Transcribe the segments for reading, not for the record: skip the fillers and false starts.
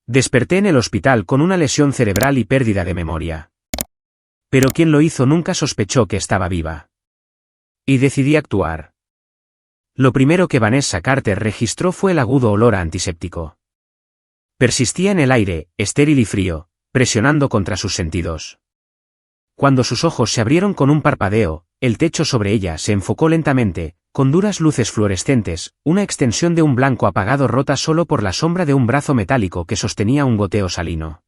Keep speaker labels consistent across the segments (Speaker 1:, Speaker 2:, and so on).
Speaker 1: Desperté en el hospital con una lesión cerebral y pérdida de memoria. Pero quien lo hizo nunca sospechó que estaba viva. Y decidí actuar. Lo primero que Vanessa Carter registró fue el agudo olor a antiséptico. Persistía en el aire, estéril y frío, presionando contra sus sentidos. Cuando sus ojos se abrieron con un parpadeo, el techo sobre ella se enfocó lentamente, con duras luces fluorescentes, una extensión de un blanco apagado rota solo por la sombra de un brazo metálico que sostenía un goteo salino.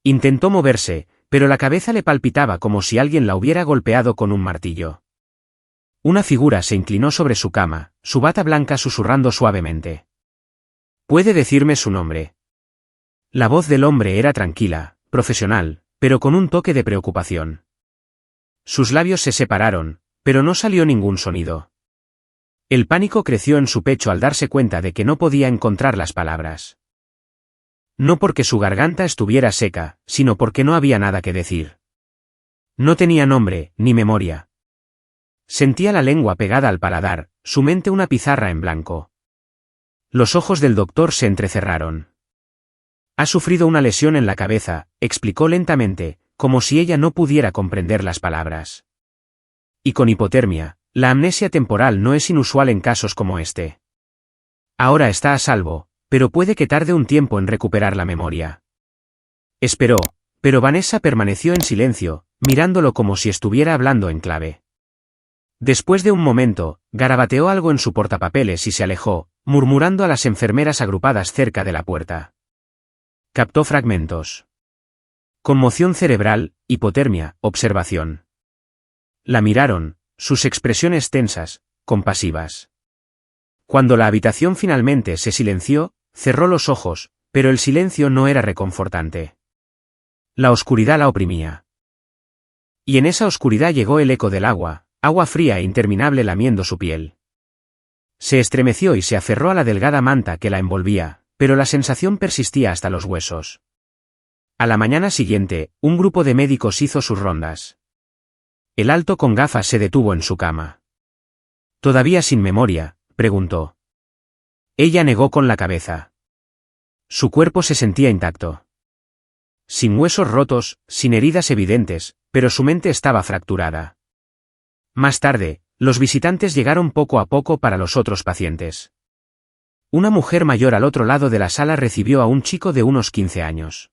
Speaker 1: Intentó moverse, pero la cabeza le palpitaba como si alguien la hubiera golpeado con un martillo. Una figura se inclinó sobre su cama, su bata blanca susurrando suavemente. ¿Puede decirme su nombre? La voz del hombre era tranquila, profesional, pero con un toque de preocupación. Sus labios se separaron, pero no salió ningún sonido. El pánico creció en su pecho al darse cuenta de que no podía encontrar las palabras. No porque su garganta estuviera seca, sino porque no había nada que decir. No tenía nombre, ni memoria. Sentía la lengua pegada al paladar, su mente una pizarra en blanco. Los ojos del doctor se entrecerraron. Ha sufrido una lesión en la cabeza, explicó lentamente, como si ella no pudiera comprender las palabras. Y con hipotermia, la amnesia temporal no es inusual en casos como este. Ahora está a salvo, pero puede que tarde un tiempo en recuperar la memoria. Esperó, pero Vanessa permaneció en silencio, mirándolo como si estuviera hablando en clave. Después de un momento, garabateó algo en su portapapeles y se alejó, murmurando a las enfermeras agrupadas cerca de la puerta. Captó fragmentos. Conmoción cerebral, hipotermia, observación. La miraron, sus expresiones tensas, compasivas. Cuando la habitación finalmente se silenció, cerró los ojos, pero el silencio no era reconfortante. La oscuridad la oprimía. Y en esa oscuridad llegó el eco del agua, agua fría e interminable lamiendo su piel. Se estremeció y se aferró a la delgada manta que la envolvía, pero la sensación persistía hasta los huesos. A la mañana siguiente, un grupo de médicos hizo sus rondas. El alto con gafas se detuvo en su cama. ¿Todavía sin memoria?, preguntó. Ella negó con la cabeza. Su cuerpo se sentía intacto. Sin huesos rotos, sin heridas evidentes, pero su mente estaba fracturada. Más tarde, los visitantes llegaron poco a poco para los otros pacientes. Una mujer mayor al otro lado de la sala recibió a un chico de unos 15 años.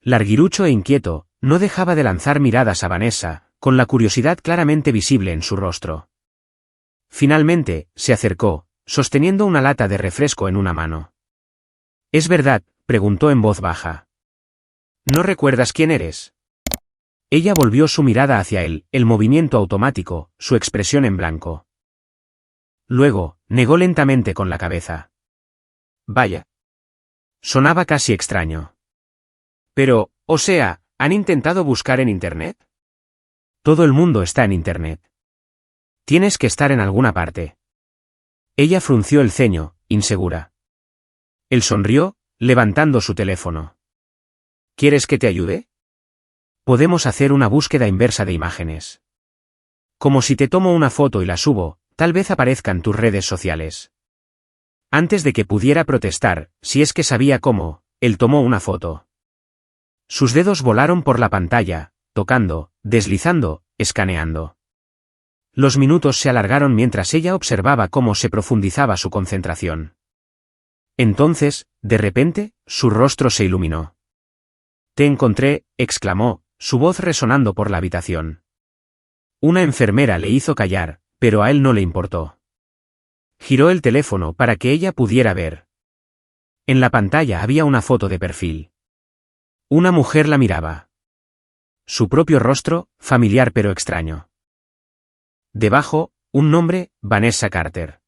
Speaker 1: Larguirucho e inquieto, no dejaba de lanzar miradas a Vanessa, con la curiosidad claramente visible en su rostro. Finalmente, se acercó, sosteniendo una lata de refresco en una mano. ¿Es verdad?, preguntó en voz baja. ¿No recuerdas quién eres? Ella volvió su mirada hacia él, el movimiento automático, su expresión en blanco. Luego, negó lentamente con la cabeza. Vaya. Sonaba casi extraño. Pero, o sea, ¿han intentado buscar en Internet? Todo el mundo está en Internet. Tienes que estar en alguna parte. Ella frunció el ceño, insegura. Él sonrió, levantando su teléfono. ¿Quieres que te ayude? Podemos hacer una búsqueda inversa de imágenes. Como si te tomo una foto y la subo, tal vez aparezcan tus redes sociales. Antes de que pudiera protestar, si es que sabía cómo, él tomó una foto. Sus dedos volaron por la pantalla, tocando, deslizando, escaneando. Los minutos se alargaron mientras ella observaba cómo se profundizaba su concentración. Entonces, de repente, su rostro se iluminó. Te encontré, exclamó, su voz resonando por la habitación. Una enfermera le hizo callar, pero a él no le importó. Giró el teléfono para que ella pudiera ver. En la pantalla había una foto de perfil. Una mujer la miraba. Su propio rostro, familiar pero extraño. Debajo, un nombre, Vanessa Carter.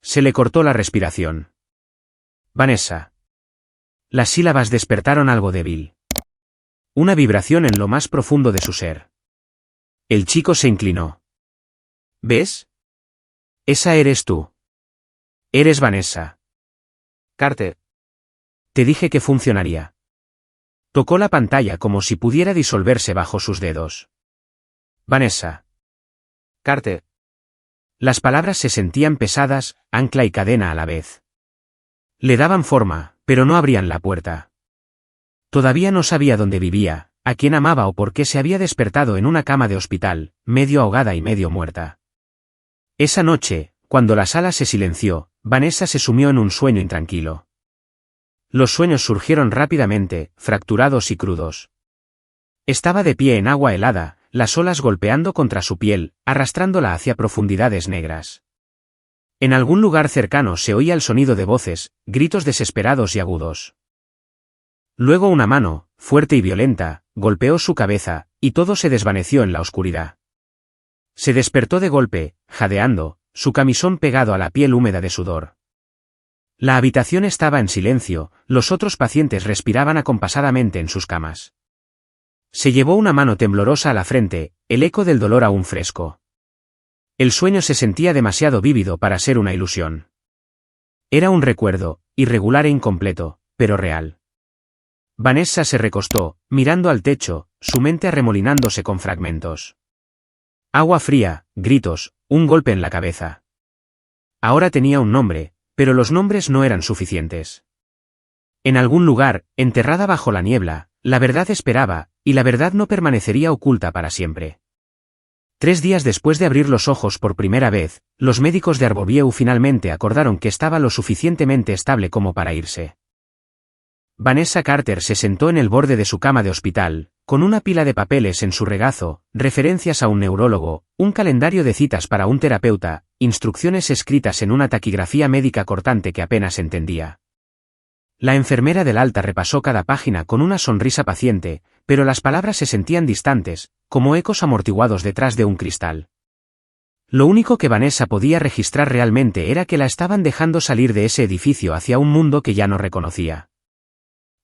Speaker 1: Se le cortó la respiración. Vanessa. Las sílabas despertaron algo débil. Una vibración en lo más profundo de su ser. El chico se inclinó. ¿Ves? Esa eres tú. Eres Vanessa Carter. Te dije que funcionaría. Tocó la pantalla como si pudiera disolverse bajo sus dedos. Vanessa Carter. Las palabras se sentían pesadas, ancla y cadena a la vez. Le daban forma, pero no abrían la puerta. Todavía no sabía dónde vivía, a quién amaba o por qué se había despertado en una cama de hospital, medio ahogada y medio muerta. Esa noche, cuando la sala se silenció, Vanessa se sumió en un sueño intranquilo. Los sueños surgieron rápidamente, fracturados y crudos. Estaba de pie en agua helada, las olas golpeando contra su piel, arrastrándola hacia profundidades negras. En algún lugar cercano se oía el sonido de voces, gritos desesperados y agudos. Luego una mano, fuerte y violenta, golpeó su cabeza, y todo se desvaneció en la oscuridad. Se despertó de golpe, jadeando, su camisón pegado a la piel húmeda de sudor. La habitación estaba en silencio, los otros pacientes respiraban acompasadamente en sus camas. Se llevó una mano temblorosa a la frente, el eco del dolor aún fresco. El sueño se sentía demasiado vívido para ser una ilusión. Era un recuerdo, irregular e incompleto, pero real. Vanessa se recostó, mirando al techo, su mente arremolinándose con fragmentos. Agua fría, gritos, un golpe en la cabeza. Ahora tenía un nombre, pero los nombres no eran suficientes. En algún lugar, enterrada bajo la niebla, la verdad esperaba, y la verdad no permanecería oculta para siempre. 3 días después de abrir los ojos por primera vez, los médicos de Arbovieu finalmente acordaron que estaba lo suficientemente estable como para irse. Vanessa Carter se sentó en el borde de su cama de hospital, con una pila de papeles en su regazo, referencias a un neurólogo, un calendario de citas para un terapeuta, instrucciones escritas en una taquigrafía médica cortante que apenas entendía. La enfermera del alta repasó cada página con una sonrisa paciente, pero las palabras se sentían distantes, como ecos amortiguados detrás de un cristal. Lo único que Vanessa podía registrar realmente era que la estaban dejando salir de ese edificio hacia un mundo que ya no reconocía.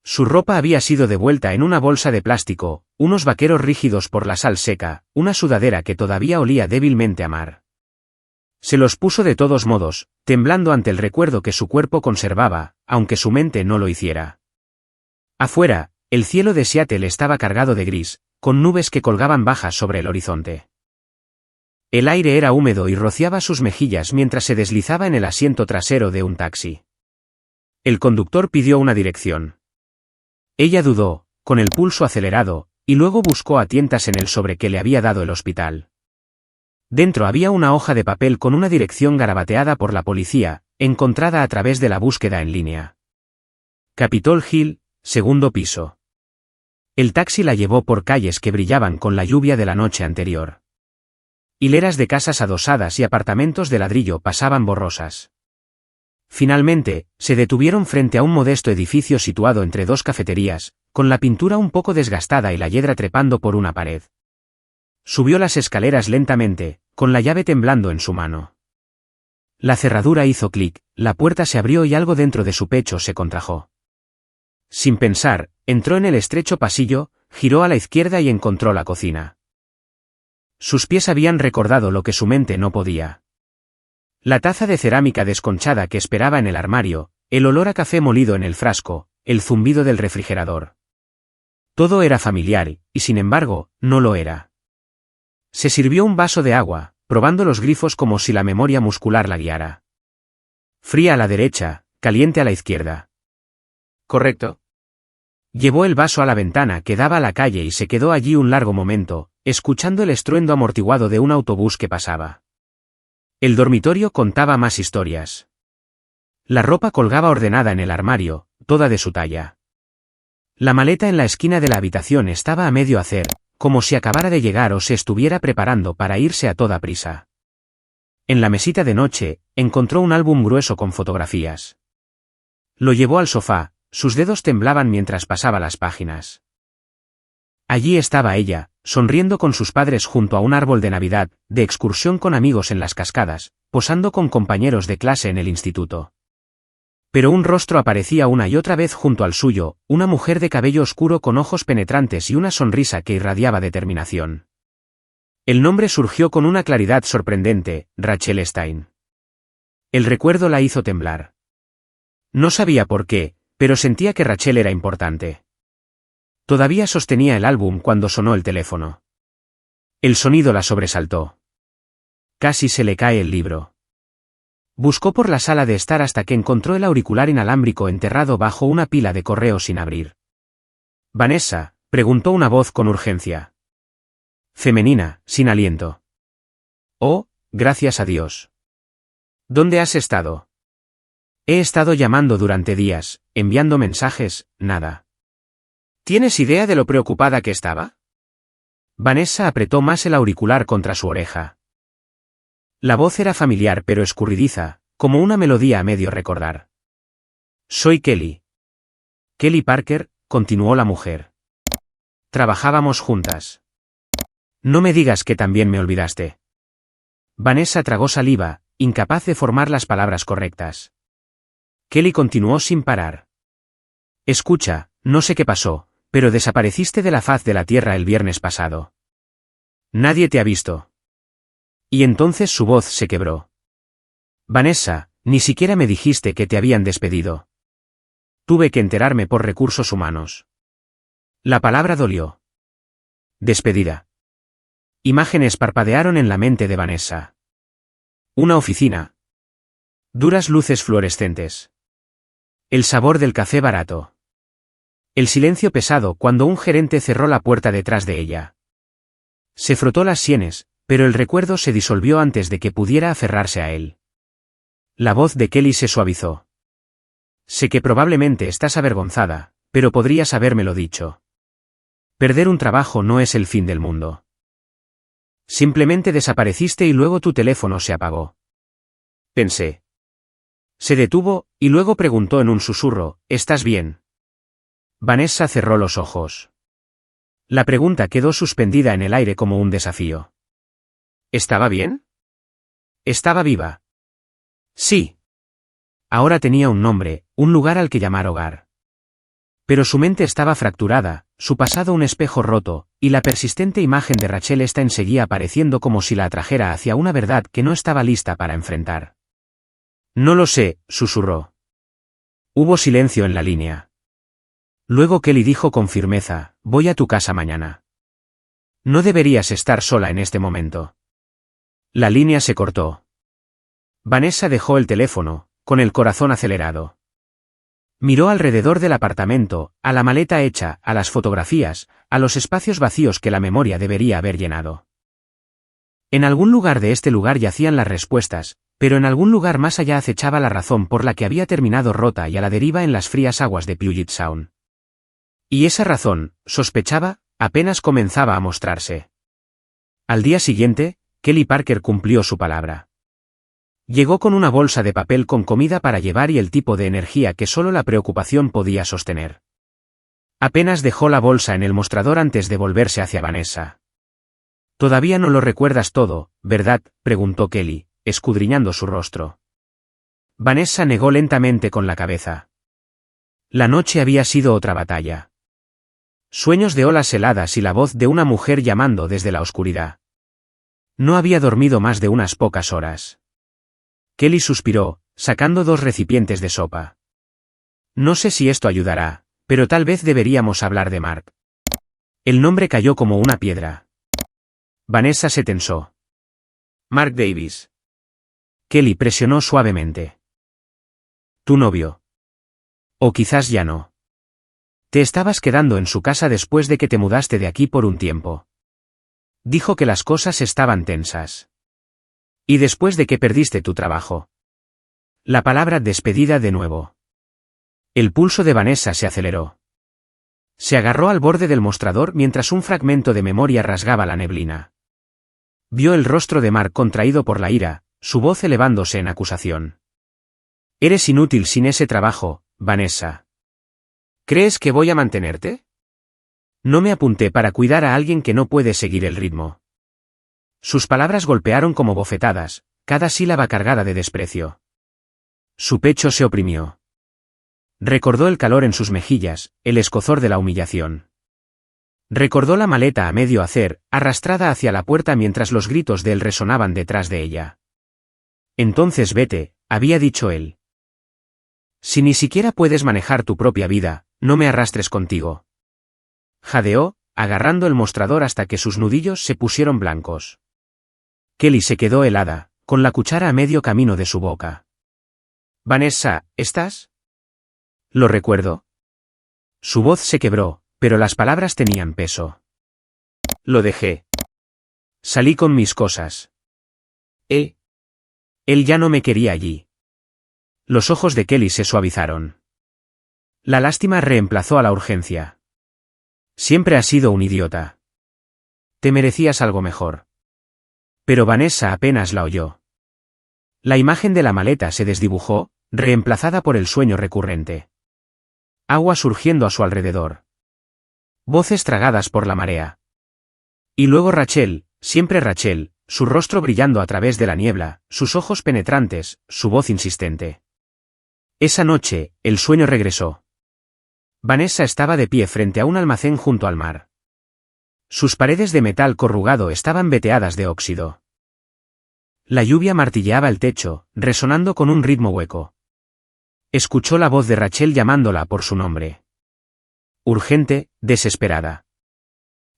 Speaker 1: Su ropa había sido devuelta en una bolsa de plástico, unos vaqueros rígidos por la sal seca, una sudadera que todavía olía débilmente a mar. Se los puso de todos modos, temblando ante el recuerdo que su cuerpo conservaba, aunque su mente no lo hiciera. Afuera, el cielo de Seattle estaba cargado de gris, con nubes que colgaban bajas sobre el horizonte. El aire era húmedo y rociaba sus mejillas mientras se deslizaba en el asiento trasero de un taxi. El conductor pidió una dirección. Ella dudó, con el pulso acelerado, y luego buscó a tientas en el sobre que le había dado el hospital. Dentro había una hoja de papel con una dirección garabateada por la policía, encontrada a través de la búsqueda en línea. Capitol Hill, 2º piso. El taxi la llevó por calles que brillaban con la lluvia de la noche anterior. Hileras de casas adosadas y apartamentos de ladrillo pasaban borrosas. Finalmente, se detuvieron frente a un modesto edificio situado entre 2 cafeterías, con la pintura un poco desgastada y la hiedra trepando por una pared. Subió las escaleras lentamente, con la llave temblando en su mano. La cerradura hizo clic, la puerta se abrió y algo dentro de su pecho se contrajo. Sin pensar, entró en el estrecho pasillo, giró a la izquierda y encontró la cocina. Sus pies habían recordado lo que su mente no podía. La taza de cerámica desconchada que esperaba en el armario, el olor a café molido en el frasco, el zumbido del refrigerador. Todo era familiar, y sin embargo, no lo era. Se sirvió un vaso de agua, probando los grifos como si la memoria muscular la guiara. Fría a la derecha, caliente a la izquierda. ¿Correcto? Llevó el vaso a la ventana que daba a la calle y se quedó allí un largo momento, escuchando el estruendo amortiguado de un autobús que pasaba. El dormitorio contaba más historias. La ropa colgaba ordenada en el armario, toda de su talla. La maleta en la esquina de la habitación estaba a medio hacer, como si acabara de llegar o se estuviera preparando para irse a toda prisa. En la mesita de noche, encontró un álbum grueso con fotografías. Lo llevó al sofá, sus dedos temblaban mientras pasaba las páginas. Allí estaba ella, sonriendo con sus padres junto a un árbol de Navidad, de excursión con amigos en las cascadas, posando con compañeros de clase en el instituto. Pero un rostro aparecía una y otra vez junto al suyo, una mujer de cabello oscuro con ojos penetrantes y una sonrisa que irradiaba determinación. El nombre surgió con una claridad sorprendente, Rachel Stein. El recuerdo la hizo temblar. No sabía por qué, pero sentía que Rachel era importante. Todavía sostenía el álbum cuando sonó el teléfono. El sonido la sobresaltó. Casi se le cae el libro. Buscó por la sala de estar hasta que encontró el auricular inalámbrico enterrado bajo una pila de correos sin abrir. «Vanessa», preguntó una voz con urgencia. Femenina, sin aliento. «Oh, gracias a Dios». «¿Dónde has estado?» «He estado llamando durante días, enviando mensajes, nada». «¿Tienes idea de lo preocupada que estaba?» Vanessa apretó más el auricular contra su oreja. La voz era familiar pero escurridiza, como una melodía a medio recordar. «Soy Kelly». «Kelly Parker», continuó la mujer. «Trabajábamos juntas». «No me digas que también me olvidaste». Vanessa tragó saliva, incapaz de formar las palabras correctas. Kelly continuó sin parar. «Escucha, no sé qué pasó, pero desapareciste de la faz de la tierra el viernes pasado. Nadie te ha visto». Y entonces su voz se quebró. «Vanessa, ni siquiera me dijiste que te habían despedido. Tuve que enterarme por recursos humanos». La palabra dolió. «Despedida». Imágenes parpadearon en la mente de Vanessa. Una oficina. Duras luces fluorescentes. El sabor del café barato. El silencio pesado cuando un gerente cerró la puerta detrás de ella. Se frotó las sienes, pero el recuerdo se disolvió antes de que pudiera aferrarse a él. La voz de Kelly se suavizó. «Sé que probablemente estás avergonzada, pero podrías habérmelo dicho. Perder un trabajo no es el fin del mundo. Simplemente desapareciste y luego tu teléfono se apagó». Pensé. Se detuvo, y luego preguntó en un susurro, «¿Estás bien?» Vanessa cerró los ojos. La pregunta quedó suspendida en el aire como un desafío. ¿Estaba bien? ¿Estaba viva? Sí. Ahora tenía un nombre, un lugar al que llamar hogar. Pero su mente estaba fracturada, su pasado un espejo roto, y la persistente imagen de Rachel Stein seguía apareciendo como si la atrajera hacia una verdad que no estaba lista para enfrentar. «No lo sé», susurró. Hubo silencio en la línea. Luego Kelly dijo con firmeza, «Voy a tu casa mañana. No deberías estar sola en este momento». La línea se cortó. Vanessa dejó el teléfono, con el corazón acelerado. Miró alrededor del apartamento, a la maleta hecha, a las fotografías, a los espacios vacíos que la memoria debería haber llenado. En algún lugar de este lugar yacían las respuestas, pero en algún lugar más allá acechaba la razón por la que había terminado rota y a la deriva en las frías aguas de Puget Sound. Y esa razón, sospechaba, apenas comenzaba a mostrarse. Al día siguiente, Kelly Parker cumplió su palabra. Llegó con una bolsa de papel con comida para llevar y el tipo de energía que solo la preocupación podía sostener. Apenas dejó la bolsa en el mostrador antes de volverse hacia Vanessa. «Todavía no lo recuerdas todo, ¿verdad?», preguntó Kelly, escudriñando su rostro. Vanessa negó lentamente con la cabeza. La noche había sido otra batalla. Sueños de olas heladas y la voz de una mujer llamando desde la oscuridad. No había dormido más de unas pocas horas. Kelly suspiró, sacando 2 recipientes de sopa. «No sé si esto ayudará, pero tal vez deberíamos hablar de Mark». El nombre cayó como una piedra. Vanessa se tensó. «Mark Davis». Kelly presionó suavemente. «Tu novio. O quizás ya no. Te estabas quedando en su casa después de que te mudaste de aquí por un tiempo. Dijo que las cosas estaban tensas. Y después de que perdiste tu trabajo». La palabra despedida de nuevo. El pulso de Vanessa se aceleró. Se agarró al borde del mostrador mientras un fragmento de memoria rasgaba la neblina. Vio el rostro de Mark contraído por la ira, su voz elevándose en acusación. «Eres inútil sin ese trabajo, Vanessa. ¿Crees que voy a mantenerte? No me apunté para cuidar a alguien que no puede seguir el ritmo». Sus palabras golpearon como bofetadas, cada sílaba cargada de desprecio. Su pecho se oprimió. Recordó el calor en sus mejillas, el escozor de la humillación. Recordó la maleta a medio hacer, arrastrada hacia la puerta mientras los gritos de él resonaban detrás de ella. «Entonces vete», había dicho él. «Si ni siquiera puedes manejar tu propia vida, no me arrastres contigo». Jadeó, agarrando el mostrador hasta que sus nudillos se pusieron blancos. Kelly se quedó helada, con la cuchara a medio camino de su boca. Vanessa, ¿estás? Lo recuerdo. Su voz se quebró, pero las palabras tenían peso. Lo dejé. Salí con mis cosas. Él ya no me quería allí. Los ojos de Kelly se suavizaron. La lástima reemplazó a la urgencia. Siempre has sido un idiota. Te merecías algo mejor. Pero Vanessa apenas la oyó. La imagen de la maleta se desdibujó, reemplazada por el sueño recurrente. Agua surgiendo a su alrededor. Voces tragadas por la marea. Y luego Rachel, siempre Rachel, su rostro brillando a través de la niebla, sus ojos penetrantes, su voz insistente. Esa noche, el sueño regresó. Vanessa estaba de pie frente a un almacén junto al mar. Sus paredes de metal corrugado estaban veteadas de óxido. La lluvia martilleaba el techo, resonando con un ritmo hueco. Escuchó la voz de Rachel llamándola por su nombre. Urgente, desesperada.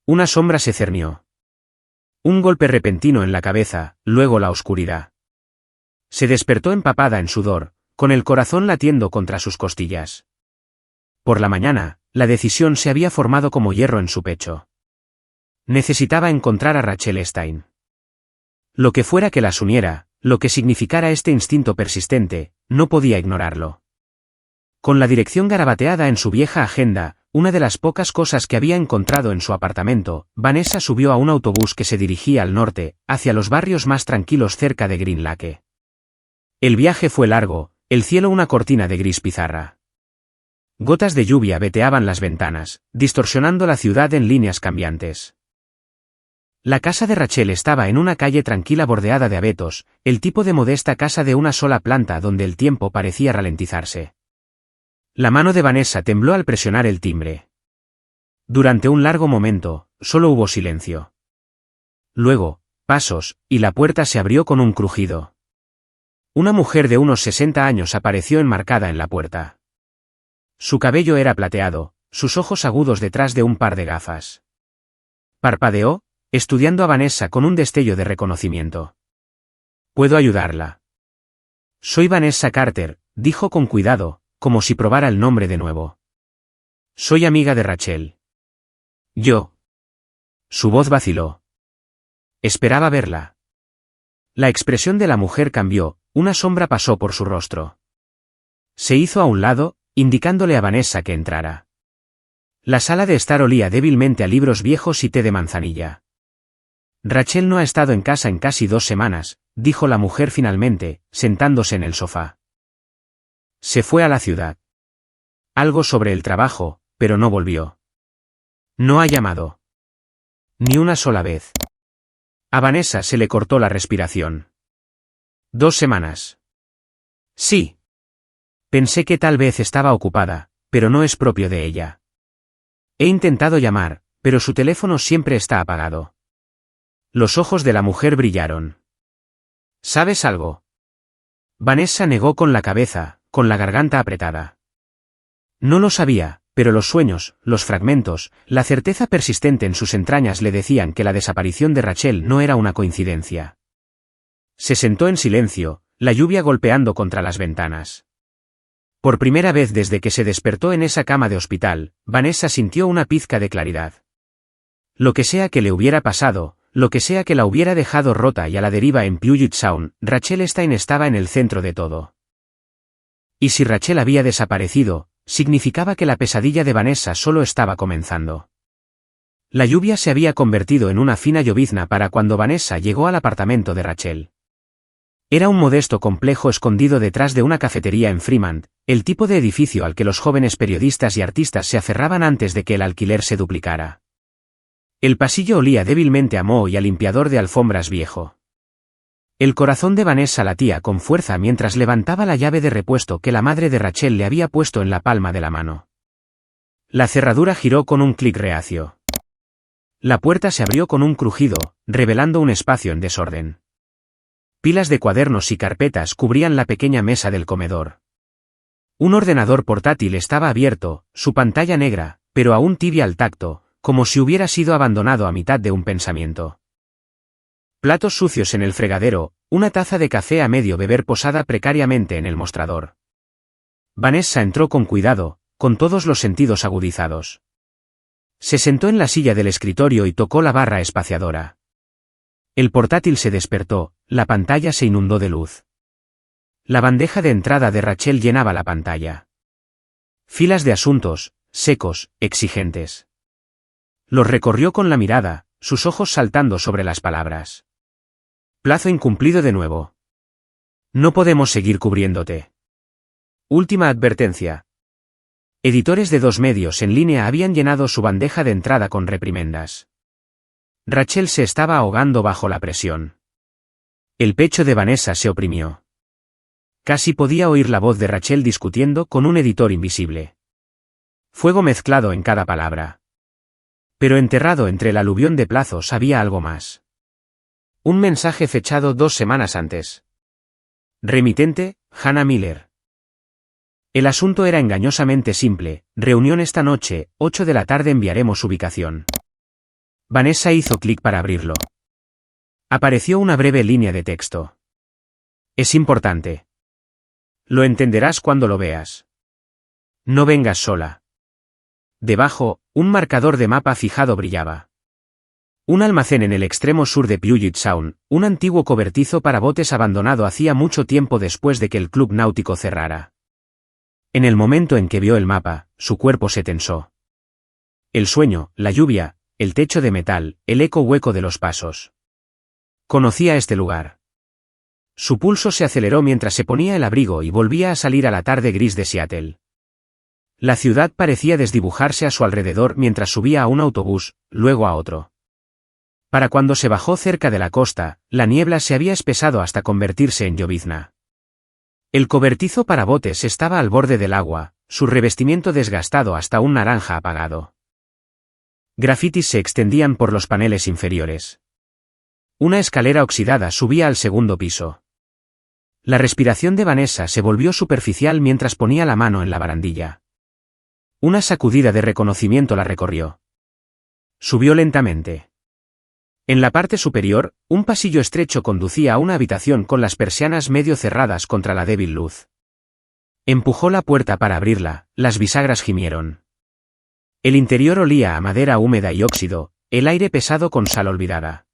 Speaker 1: Una sombra se cernió. Un golpe repentino en la cabeza, luego la oscuridad. Se despertó empapada en sudor, con el corazón latiendo contra sus costillas. Por la mañana, la decisión se había formado como hierro en su pecho. Necesitaba encontrar a Rachel Stein. Lo que fuera que las uniera, lo que significara este instinto persistente, no podía ignorarlo. Con la dirección garabateada en su vieja agenda, una de las pocas cosas que había encontrado en su apartamento, Vanessa subió a un autobús que se dirigía al norte, hacia los barrios más tranquilos cerca de Green Lake. El viaje fue largo, el cielo una cortina de gris pizarra. Gotas de lluvia veteaban las ventanas, distorsionando la ciudad en líneas cambiantes. La casa de Rachel estaba en una calle tranquila bordeada de abetos, el tipo de modesta casa de una sola planta donde el tiempo parecía ralentizarse. La mano de Vanessa tembló al presionar el timbre. Durante un largo momento, solo hubo silencio. Luego, pasos, y la puerta se abrió con un crujido. Una mujer de unos 60 años apareció enmarcada en la puerta. Su cabello era plateado, sus ojos agudos detrás de un par de gafas. Parpadeó, estudiando a Vanessa con un destello de reconocimiento. ¿Puedo ayudarla? Soy Vanessa Carter, dijo con cuidado, como si probara el nombre de nuevo. Soy amiga de Rachel. Yo. Su voz vaciló. Esperaba verla. La expresión de la mujer cambió, una sombra pasó por su rostro. Se hizo a un lado, indicándole a Vanessa que entrara. La sala de estar olía débilmente a libros viejos y té de manzanilla. Rachel no ha estado en casa en casi 2 semanas, dijo la mujer finalmente, sentándose en el sofá. Se fue a la ciudad. Algo sobre el trabajo, pero no volvió. No ha llamado. Ni una sola vez. A Vanessa se le cortó la respiración. 2 semanas. Sí. Pensé que tal vez estaba ocupada, pero no es propio de ella. He intentado llamar, pero su teléfono siempre está apagado. Los ojos de la mujer brillaron. ¿Sabes algo? Vanessa negó con la cabeza, con la garganta apretada. No lo sabía, pero los sueños, los fragmentos, la certeza persistente en sus entrañas le decían que la desaparición de Rachel no era una coincidencia. Se sentó en silencio, la lluvia golpeando contra las ventanas. Por primera vez desde que se despertó en esa cama de hospital, Vanessa sintió una pizca de claridad. Lo que sea que le hubiera pasado, lo que sea que la hubiera dejado rota y a la deriva en Puget Sound, Rachel Stein estaba en el centro de todo. Y si Rachel había desaparecido, significaba que la pesadilla de Vanessa solo estaba comenzando. La lluvia se había convertido en una fina llovizna para cuando Vanessa llegó al apartamento de Rachel. Era un modesto complejo escondido detrás de una cafetería en Fremont, el tipo de edificio al que los jóvenes periodistas y artistas se aferraban antes de que el alquiler se duplicara. El pasillo olía débilmente a moho y a limpiador de alfombras viejo. El corazón de Vanessa latía con fuerza mientras levantaba la llave de repuesto que la madre de Rachel le había puesto en la palma de la mano. La cerradura giró con un clic reacio. La puerta se abrió con un crujido, revelando un espacio en desorden. Pilas de cuadernos y carpetas cubrían la pequeña mesa del comedor. Un ordenador portátil estaba abierto, su pantalla negra, pero aún tibia al tacto, como si hubiera sido abandonado a mitad de un pensamiento. Platos sucios en el fregadero, una taza de café a medio beber posada precariamente en el mostrador. Vanessa entró con cuidado, con todos los sentidos agudizados. Se sentó en la silla del escritorio y tocó la barra espaciadora. El portátil se despertó, la pantalla se inundó de luz. La bandeja de entrada de Rachel llenaba la pantalla. Filas de asuntos, secos, exigentes. Los recorrió con la mirada, sus ojos saltando sobre las palabras. Plazo incumplido de nuevo. No podemos seguir cubriéndote. Última advertencia. Editores de 2 medios en línea habían llenado su bandeja de entrada con reprimendas. Rachel se estaba ahogando bajo la presión. El pecho de Vanessa se oprimió. Casi podía oír la voz de Rachel discutiendo con un editor invisible. Fuego mezclado en cada palabra. Pero enterrado entre el aluvión de plazos había algo más. Un mensaje fechado 2 semanas antes. Remitente, Hannah Miller. El asunto era engañosamente simple: reunión esta noche, 8 de la tarde, enviaremos ubicación. Vanessa hizo clic para abrirlo. Apareció una breve línea de texto. Es importante. Lo entenderás cuando lo veas. No vengas sola. Debajo, un marcador de mapa fijado brillaba. Un almacén en el extremo sur de Puget Sound, un antiguo cobertizo para botes abandonado hacía mucho tiempo después de que el club náutico cerrara. En el momento en que vio el mapa, su cuerpo se tensó. El sueño, la lluvia, el techo de metal, el eco hueco de los pasos. Conocía este lugar. Su pulso se aceleró mientras se ponía el abrigo y volvía a salir a la tarde gris de Seattle. La ciudad parecía desdibujarse a su alrededor mientras subía a un autobús, luego a otro. Para cuando se bajó cerca de la costa, la niebla se había espesado hasta convertirse en llovizna. El cobertizo para botes estaba al borde del agua, su revestimiento desgastado hasta un naranja apagado. Grafitis se extendían por los paneles inferiores. Una escalera oxidada subía al segundo piso. La respiración de Vanessa se volvió superficial mientras ponía la mano en la barandilla. Una sacudida de reconocimiento la recorrió. Subió lentamente. En la parte superior, un pasillo estrecho conducía a una habitación con las persianas medio cerradas contra la débil luz. Empujó la puerta para abrirla, las bisagras gimieron. El interior olía a madera húmeda y óxido, el aire pesado con sal olvidada.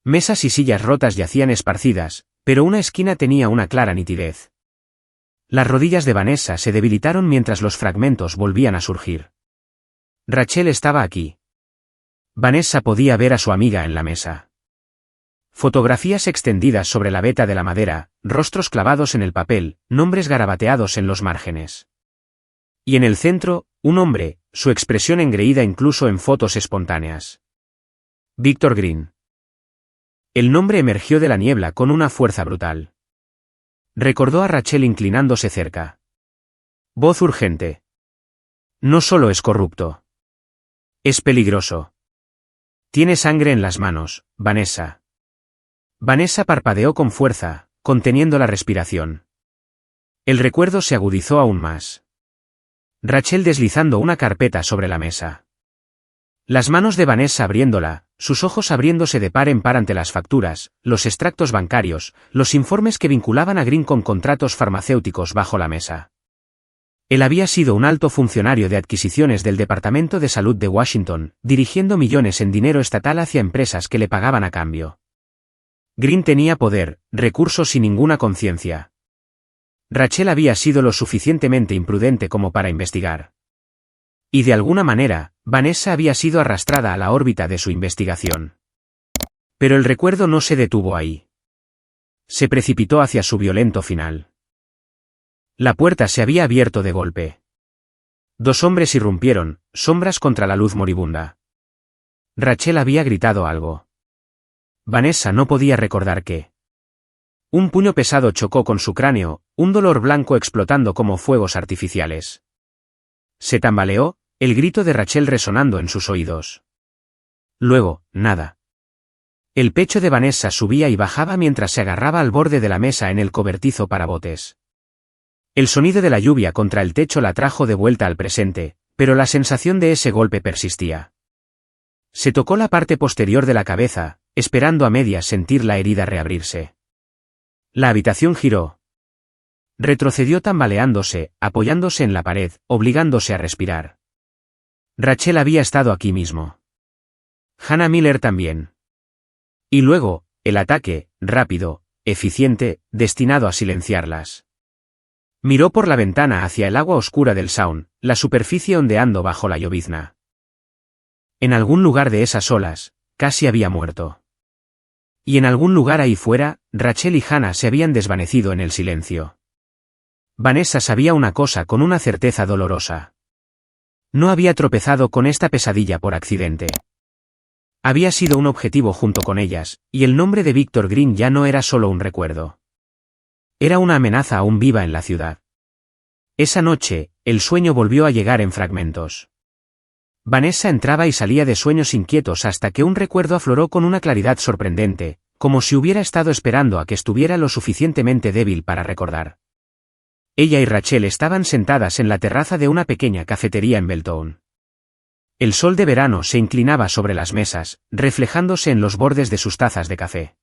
Speaker 1: Mesas y sillas rotas yacían esparcidas, pero una esquina tenía una clara nitidez. Las rodillas de Vanessa se debilitaron mientras los fragmentos volvían a surgir. Rachel estaba aquí. Vanessa podía ver a su amiga en la mesa. Fotografías extendidas sobre la veta de la madera, rostros clavados en el papel, nombres garabateados en los márgenes. Y en el centro, un hombre, su expresión engreída incluso en fotos espontáneas. Victor Green. El nombre emergió de la niebla con una fuerza brutal. Recordó a Rachel inclinándose cerca. Voz urgente. No solo es corrupto. Es peligroso. Tiene sangre en las manos, Vanessa. Vanessa parpadeó con fuerza, conteniendo la respiración. El recuerdo se agudizó aún más. Rachel deslizando una carpeta sobre la mesa. Las manos de Vanessa abriéndola, sus ojos abriéndose de par en par ante las facturas, los extractos bancarios, los informes que vinculaban a Green con contratos farmacéuticos bajo la mesa. Él había sido un alto funcionario de adquisiciones del Departamento de Salud de Washington, dirigiendo millones en dinero estatal hacia empresas que le pagaban a cambio. Green tenía poder, recursos y ninguna conciencia. Rachel había sido lo suficientemente imprudente como para investigar. Y de alguna manera, Vanessa había sido arrastrada a la órbita de su investigación. Pero el recuerdo no se detuvo ahí. Se precipitó hacia su violento final. La puerta se había abierto de golpe. 2 hombres irrumpieron, sombras contra la luz moribunda. Rachel había gritado algo. Vanessa no podía recordar qué. Un puño pesado chocó con su cráneo, un dolor blanco explotando como fuegos artificiales. Se tambaleó, el grito de Rachel resonando en sus oídos. Luego, nada. El pecho de Vanessa subía y bajaba mientras se agarraba al borde de la mesa en el cobertizo para botes. El sonido de la lluvia contra el techo la trajo de vuelta al presente, pero la sensación de ese golpe persistía. Se tocó la parte posterior de la cabeza, esperando a medias sentir la herida reabrirse. La habitación giró. Retrocedió tambaleándose, apoyándose en la pared, obligándose a respirar. Rachel había estado aquí mismo. Hannah Miller también. Y luego, el ataque, rápido, eficiente, destinado a silenciarlas. Miró por la ventana hacia el agua oscura del Sound, la superficie ondeando bajo la llovizna. En algún lugar de esas olas, casi había muerto. Y en algún lugar ahí fuera, Rachel y Hannah se habían desvanecido en el silencio. Vanessa sabía una cosa con una certeza dolorosa. No había tropezado con esta pesadilla por accidente. Había sido un objetivo junto con ellas, y el nombre de Víctor Green ya no era solo un recuerdo. Era una amenaza aún viva en la ciudad. Esa noche, el sueño volvió a llegar en fragmentos. Vanessa entraba y salía de sueños inquietos hasta que un recuerdo afloró con una claridad sorprendente, como si hubiera estado esperando a que estuviera lo suficientemente débil para recordar. Ella y Rachel estaban sentadas en la terraza de una pequeña cafetería en Beltone. El sol de verano se inclinaba sobre las mesas, reflejándose en los bordes de sus tazas de café.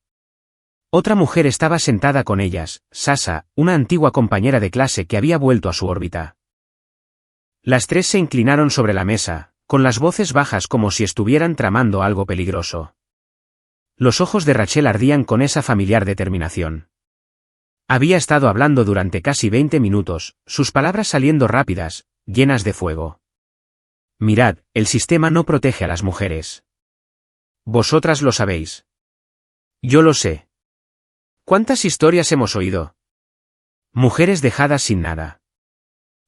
Speaker 1: Otra mujer estaba sentada con ellas, Sasha, una antigua compañera de clase que había vuelto a su órbita. Las tres se inclinaron sobre la mesa, con las voces bajas como si estuvieran tramando algo peligroso. Los ojos de Rachel ardían con esa familiar determinación. Había estado hablando durante casi 20 minutos, sus palabras saliendo rápidas, llenas de fuego. Mirad, el sistema no protege a las mujeres. Vosotras lo sabéis. Yo lo sé. ¿Cuántas historias hemos oído? Mujeres dejadas sin nada.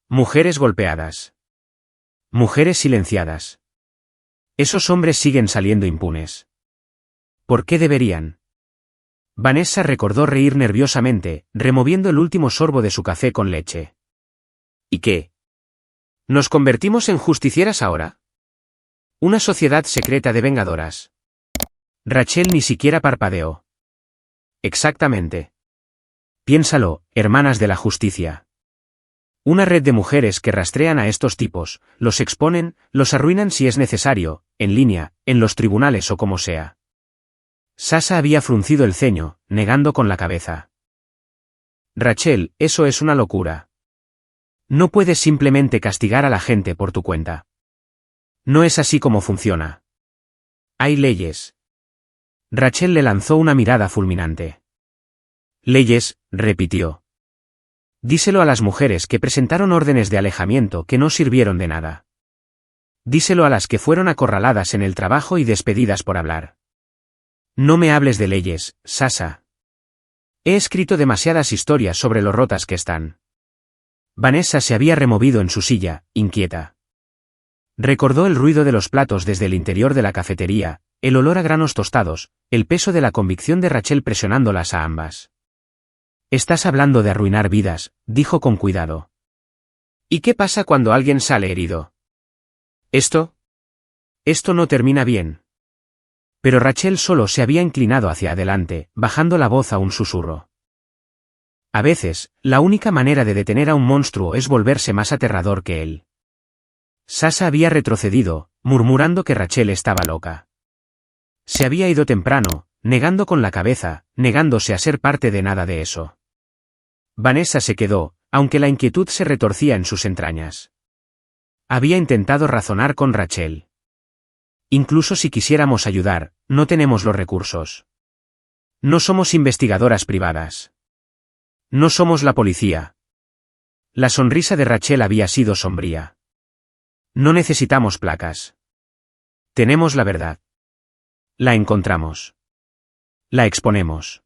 Speaker 1: Mujeres golpeadas. Mujeres silenciadas. Esos hombres siguen saliendo impunes. ¿Por qué deberían? Vanessa recordó reír nerviosamente, removiendo el último sorbo de su café con leche. ¿Y qué? ¿Nos convertimos en justicieras ahora? Una sociedad secreta de vengadoras. Rachel ni siquiera parpadeó. Exactamente. Piénsalo, hermanas de la justicia. Una red de mujeres que rastrean a estos tipos, los exponen, los arruinan si es necesario, en línea, en los tribunales o como sea. Sasha había fruncido el ceño, negando con la cabeza. Rachel, eso es una locura. No puedes simplemente castigar a la gente por tu cuenta. No es así como funciona. Hay leyes. Rachel le lanzó una mirada fulminante. Leyes, repitió. Díselo a las mujeres que presentaron órdenes de alejamiento que no sirvieron de nada. Díselo a las que fueron acorraladas en el trabajo y despedidas por hablar. No me hables de leyes, Sasha. He escrito demasiadas historias sobre lo rotas que están. Vanessa se había removido en su silla, inquieta. Recordó el ruido de los platos desde el interior de la cafetería, el olor a granos tostados, el peso de la convicción de Rachel presionándolas a ambas. Estás hablando de arruinar vidas, dijo con cuidado. ¿Y qué pasa cuando alguien sale herido? Esto no termina bien. Pero Rachel solo se había inclinado hacia adelante, bajando la voz a un susurro. A veces, la única manera de detener a un monstruo es volverse más aterrador que él. Sasha había retrocedido, murmurando que Rachel estaba loca. Se había ido temprano, negando con la cabeza, negándose a ser parte de nada de eso. Vanessa se quedó, aunque la inquietud se retorcía en sus entrañas. Había intentado razonar con Rachel. Incluso si quisiéramos ayudar, no tenemos los recursos. No somos investigadoras privadas. No somos la policía. La sonrisa de Rachel había sido sombría. No necesitamos placas. Tenemos la verdad. La encontramos. La exponemos.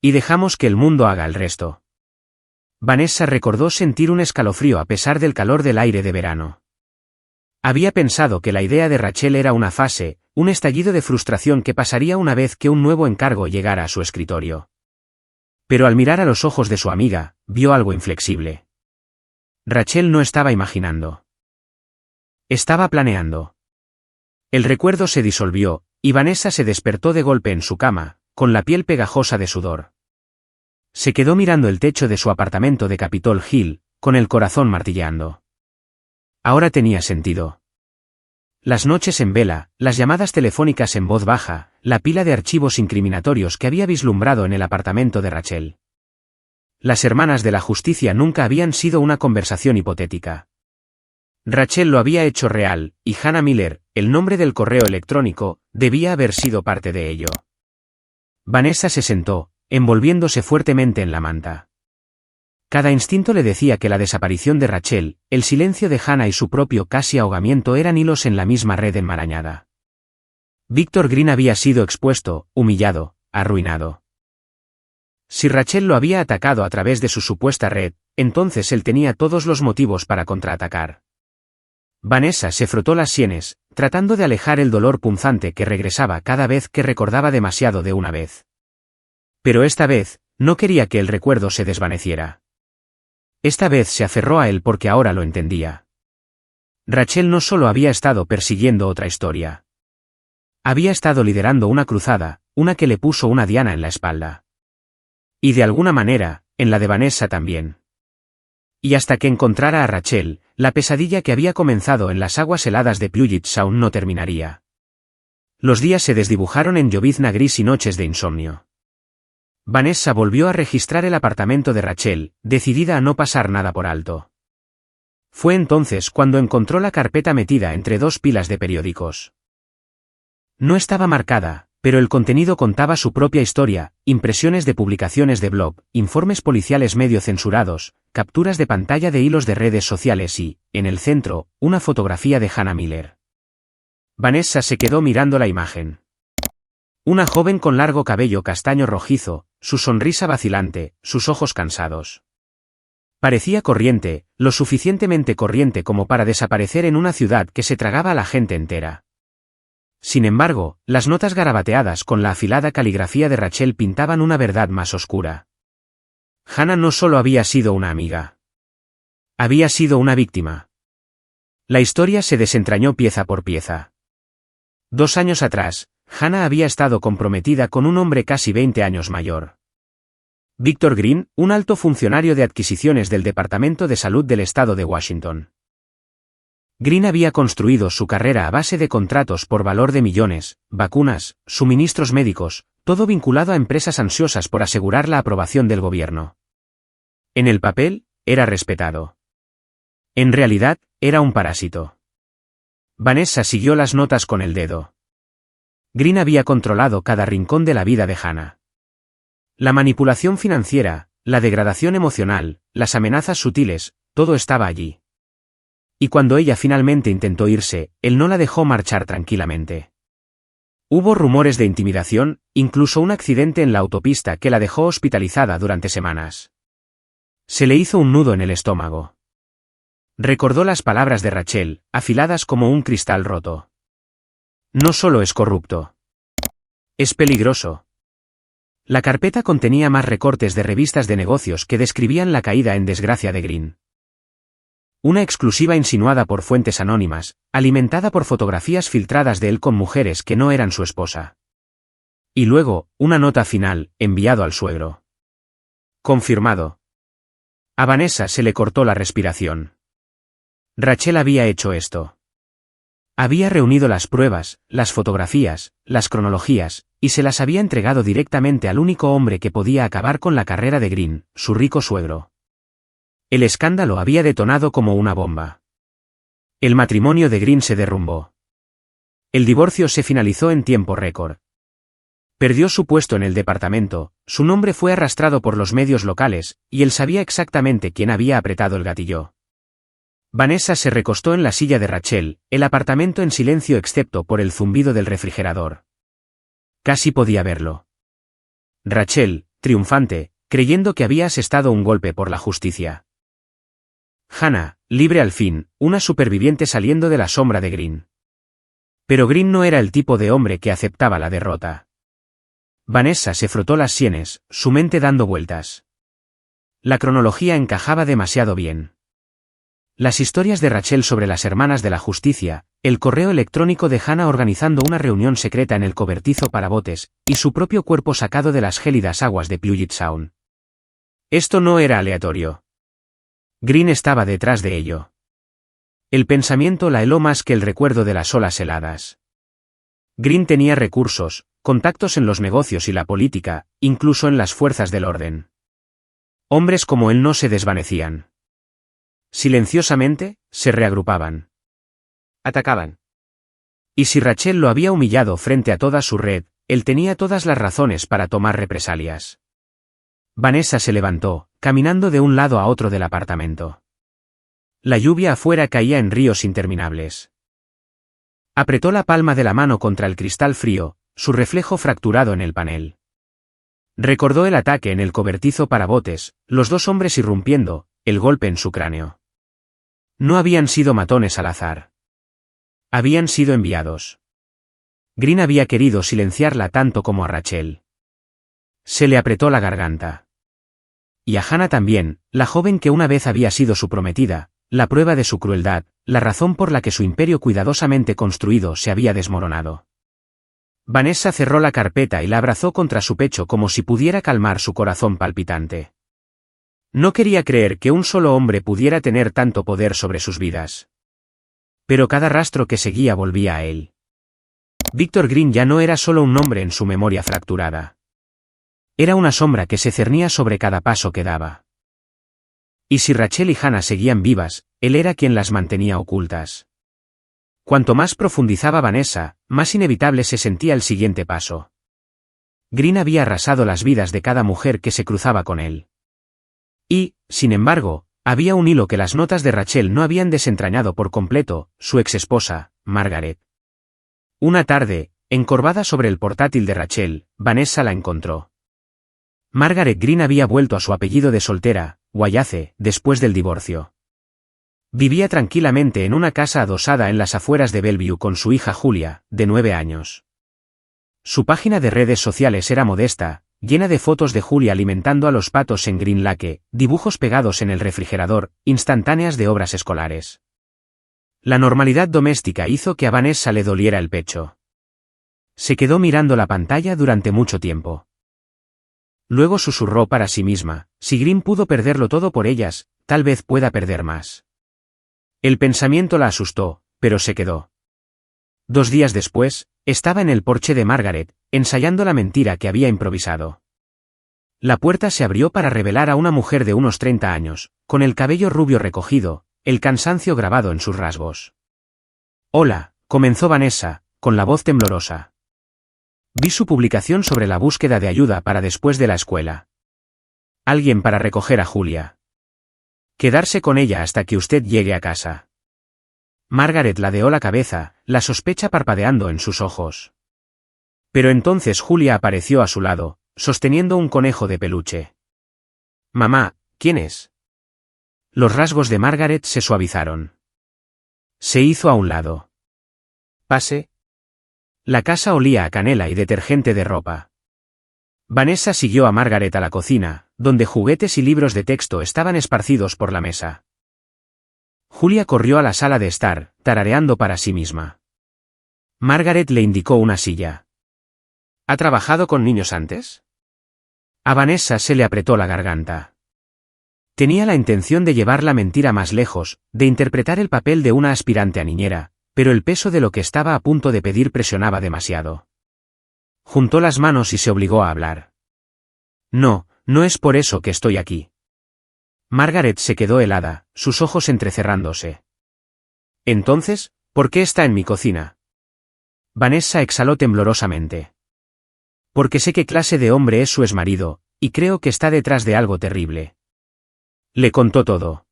Speaker 1: Y dejamos que el mundo haga el resto. Vanessa recordó sentir un escalofrío a pesar del calor del aire de verano. Había pensado que la idea de Rachel era una fase, un estallido de frustración que pasaría una vez que un nuevo encargo llegara a su escritorio. Pero al mirar a los ojos de su amiga, vio algo inflexible. Rachel no estaba imaginando. Estaba planeando. El recuerdo se disolvió, y Vanessa se despertó de golpe en su cama, con la piel pegajosa de sudor. Se quedó mirando el techo de su apartamento de Capitol Hill, con el corazón martilleando. Ahora tenía sentido. Las noches en vela, las llamadas telefónicas en voz baja, la pila de archivos incriminatorios que había vislumbrado en el apartamento de Rachel. Las hermanas de la justicia nunca habían sido una conversación hipotética. Rachel lo había hecho real, y Hannah Miller, el nombre del correo electrónico, debía haber sido parte de ello. Vanessa se sentó, envolviéndose fuertemente en la manta. Cada instinto le decía que la desaparición de Rachel, el silencio de Hannah y su propio casi ahogamiento eran hilos en la misma red enmarañada. Víctor Green había sido expuesto, humillado, arruinado. Si Rachel lo había atacado a través de su supuesta red, entonces él tenía todos los motivos para contraatacar. Vanessa se frotó las sienes, tratando de alejar el dolor punzante que regresaba cada vez que recordaba demasiado de una vez. Pero esta vez, no quería que el recuerdo se desvaneciera. Esta vez se aferró a él porque ahora lo entendía. Rachel no solo había estado persiguiendo otra historia. Había estado liderando una cruzada, una que le puso una diana en la espalda. Y de alguna manera, en la de Vanessa también. Y hasta que encontrara a Rachel, la pesadilla que había comenzado en las aguas heladas de Puget Sound no terminaría. Los días se desdibujaron en llovizna gris y noches de insomnio. Vanessa volvió a registrar el apartamento de Rachel, decidida a no pasar nada por alto. Fue entonces cuando encontró la carpeta metida entre dos pilas de periódicos. No estaba marcada, pero el contenido contaba su propia historia, impresiones de publicaciones de blog, informes policiales medio censurados, capturas de pantalla de hilos de redes sociales y, en el centro, una fotografía de Hannah Miller. Vanessa se quedó mirando la imagen. Una joven con largo cabello castaño rojizo, su sonrisa vacilante, sus ojos cansados. Parecía corriente, lo suficientemente corriente como para desaparecer en una ciudad que se tragaba a la gente entera. Sin embargo, las notas garabateadas con la afilada caligrafía de Rachel pintaban una verdad más oscura. Hannah no solo había sido una amiga. Había sido una víctima. La historia se desentrañó pieza por pieza. 2 años atrás, Hannah había estado comprometida con un hombre casi 20 años mayor. Víctor Green, un alto funcionario de adquisiciones del Departamento de Salud del Estado de Washington. Green había construido su carrera a base de contratos por valor de millones, vacunas, suministros médicos, todo vinculado a empresas ansiosas por asegurar la aprobación del gobierno. En el papel, era respetado. En realidad, era un parásito. Vanessa siguió las notas con el dedo. Green había controlado cada rincón de la vida de Hannah. La manipulación financiera, la degradación emocional, las amenazas sutiles, todo estaba allí. Y cuando ella finalmente intentó irse, él no la dejó marchar tranquilamente. Hubo rumores de intimidación, incluso un accidente en la autopista que la dejó hospitalizada durante semanas. Se le hizo un nudo en el estómago. Recordó las palabras de Rachel, afiladas como un cristal roto. No solo es corrupto. Es peligroso. La carpeta contenía más recortes de revistas de negocios que describían la caída en desgracia de Green. Una exclusiva insinuada por fuentes anónimas, alimentada por fotografías filtradas de él con mujeres que no eran su esposa. Y luego, una nota final, enviado al suegro. Confirmado. A Vanessa se le cortó la respiración. Rachel había hecho esto. Había reunido las pruebas, las fotografías, las cronologías, y se las había entregado directamente al único hombre que podía acabar con la carrera de Green, su rico suegro. El escándalo había detonado como una bomba. El matrimonio de Green se derrumbó. El divorcio se finalizó en tiempo récord. Perdió su puesto en el departamento, su nombre fue arrastrado por los medios locales, y él sabía exactamente quién había apretado el gatillo. Vanessa se recostó en la silla de Rachel, el apartamento en silencio excepto por el zumbido del refrigerador. Casi podía verlo. Rachel, triunfante, creyendo que había asestado un golpe por la justicia. Hannah, libre al fin, una superviviente saliendo de la sombra de Green. Pero Green no era el tipo de hombre que aceptaba la derrota. Vanessa se frotó las sienes, su mente dando vueltas. La cronología encajaba demasiado bien. Las historias de Rachel sobre las hermanas de la justicia, el correo electrónico de Hannah organizando una reunión secreta en el cobertizo para botes, y su propio cuerpo sacado de las gélidas aguas de Puget Sound. Esto no era aleatorio. Green estaba detrás de ello. El pensamiento la heló más que el recuerdo de las olas heladas. Green tenía recursos, contactos en los negocios y la política, incluso en las fuerzas del orden. Hombres como él no se desvanecían. Silenciosamente, se reagrupaban. Atacaban. Y si Rachel lo había humillado frente a toda su red, él tenía todas las razones para tomar represalias. Vanessa se levantó, caminando de un lado a otro del apartamento. La lluvia afuera caía en ríos interminables. Apretó la palma de la mano contra el cristal frío, su reflejo fracturado en el panel. Recordó el ataque en el cobertizo para botes, los dos hombres irrumpiendo, el golpe en su cráneo. No habían sido matones al azar. Habían sido enviados. Green había querido silenciarla tanto como a Rachel. Se le apretó la garganta. Y a Hannah también, la joven que una vez había sido su prometida, la prueba de su crueldad, la razón por la que su imperio cuidadosamente construido se había desmoronado. Vanessa cerró la carpeta y la abrazó contra su pecho como si pudiera calmar su corazón palpitante. No quería creer que un solo hombre pudiera tener tanto poder sobre sus vidas. Pero cada rastro que seguía volvía a él. Victor Green ya no era solo un nombre en su memoria fracturada. Era una sombra que se cernía sobre cada paso que daba. Y si Rachel y Hannah seguían vivas, él era quien las mantenía ocultas. Cuanto más profundizaba Vanessa, más inevitable se sentía el siguiente paso. Green había arrasado las vidas de cada mujer que se cruzaba con él. Y, sin embargo, había un hilo que las notas de Rachel no habían desentrañado por completo, su exesposa, Margaret. Una tarde, encorvada sobre el portátil de Rachel, Vanessa la encontró. Margaret Green había vuelto a su apellido de soltera, Wallace, después del divorcio. Vivía tranquilamente en una casa adosada en las afueras de Bellevue con su hija Julia, de 9 años. Su página de redes sociales era modesta, llena de fotos de Julia alimentando a los patos en Green Lake, dibujos pegados en el refrigerador, instantáneas de obras escolares. La normalidad doméstica hizo que a Vanessa le doliera el pecho. Se quedó mirando la pantalla durante mucho tiempo. Luego susurró para sí misma, si Green pudo perderlo todo por ellas, tal vez pueda perder más. El pensamiento la asustó, pero se quedó. 2 días después, estaba en el porche de Margaret, ensayando la mentira que había improvisado. La puerta se abrió para revelar a una mujer de unos 30 años, con el cabello rubio recogido, el cansancio grabado en sus rasgos. Hola, comenzó Vanessa, con la voz temblorosa. Vi su publicación sobre la búsqueda de ayuda para después de la escuela. Alguien para recoger a Julia. Quedarse con ella hasta que usted llegue a casa. Margaret ladeó la cabeza, la sospecha parpadeando en sus ojos. Pero entonces Julia apareció a su lado, sosteniendo un conejo de peluche. Mamá, ¿quién es? Los rasgos de Margaret se suavizaron. Se hizo a un lado. Pase. La casa olía a canela y detergente de ropa. Vanessa siguió a Margaret a la cocina, donde juguetes y libros de texto estaban esparcidos por la mesa. Julia corrió a la sala de estar, tarareando para sí misma. Margaret le indicó una silla. ¿Ha trabajado con niños antes? A Vanessa se le apretó la garganta. Tenía la intención de llevar la mentira más lejos, de interpretar el papel de una aspirante a niñera, pero el peso de lo que estaba a punto de pedir presionaba demasiado. Juntó las manos y se obligó a hablar. No, no es por eso que estoy aquí. Margaret se quedó helada, sus ojos entrecerrándose. Entonces, ¿por qué está en mi cocina? Vanessa exhaló temblorosamente. Porque sé qué clase de hombre es su exmarido, y creo que está detrás de algo terrible. Le contó todo.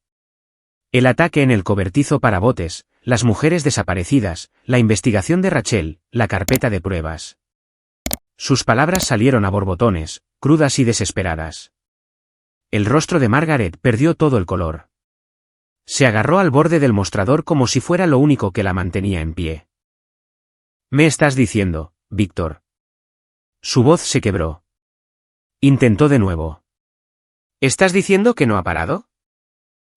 Speaker 1: El ataque en el cobertizo para botes, las mujeres desaparecidas, la investigación de Rachel, la carpeta de pruebas. Sus palabras salieron a borbotones, crudas y desesperadas. El rostro de Margaret perdió todo el color. Se agarró al borde del mostrador como si fuera lo único que la mantenía en pie. ¿Me estás diciendo, Víctor? Su voz se quebró. Intentó de nuevo. ¿Estás diciendo que no ha parado?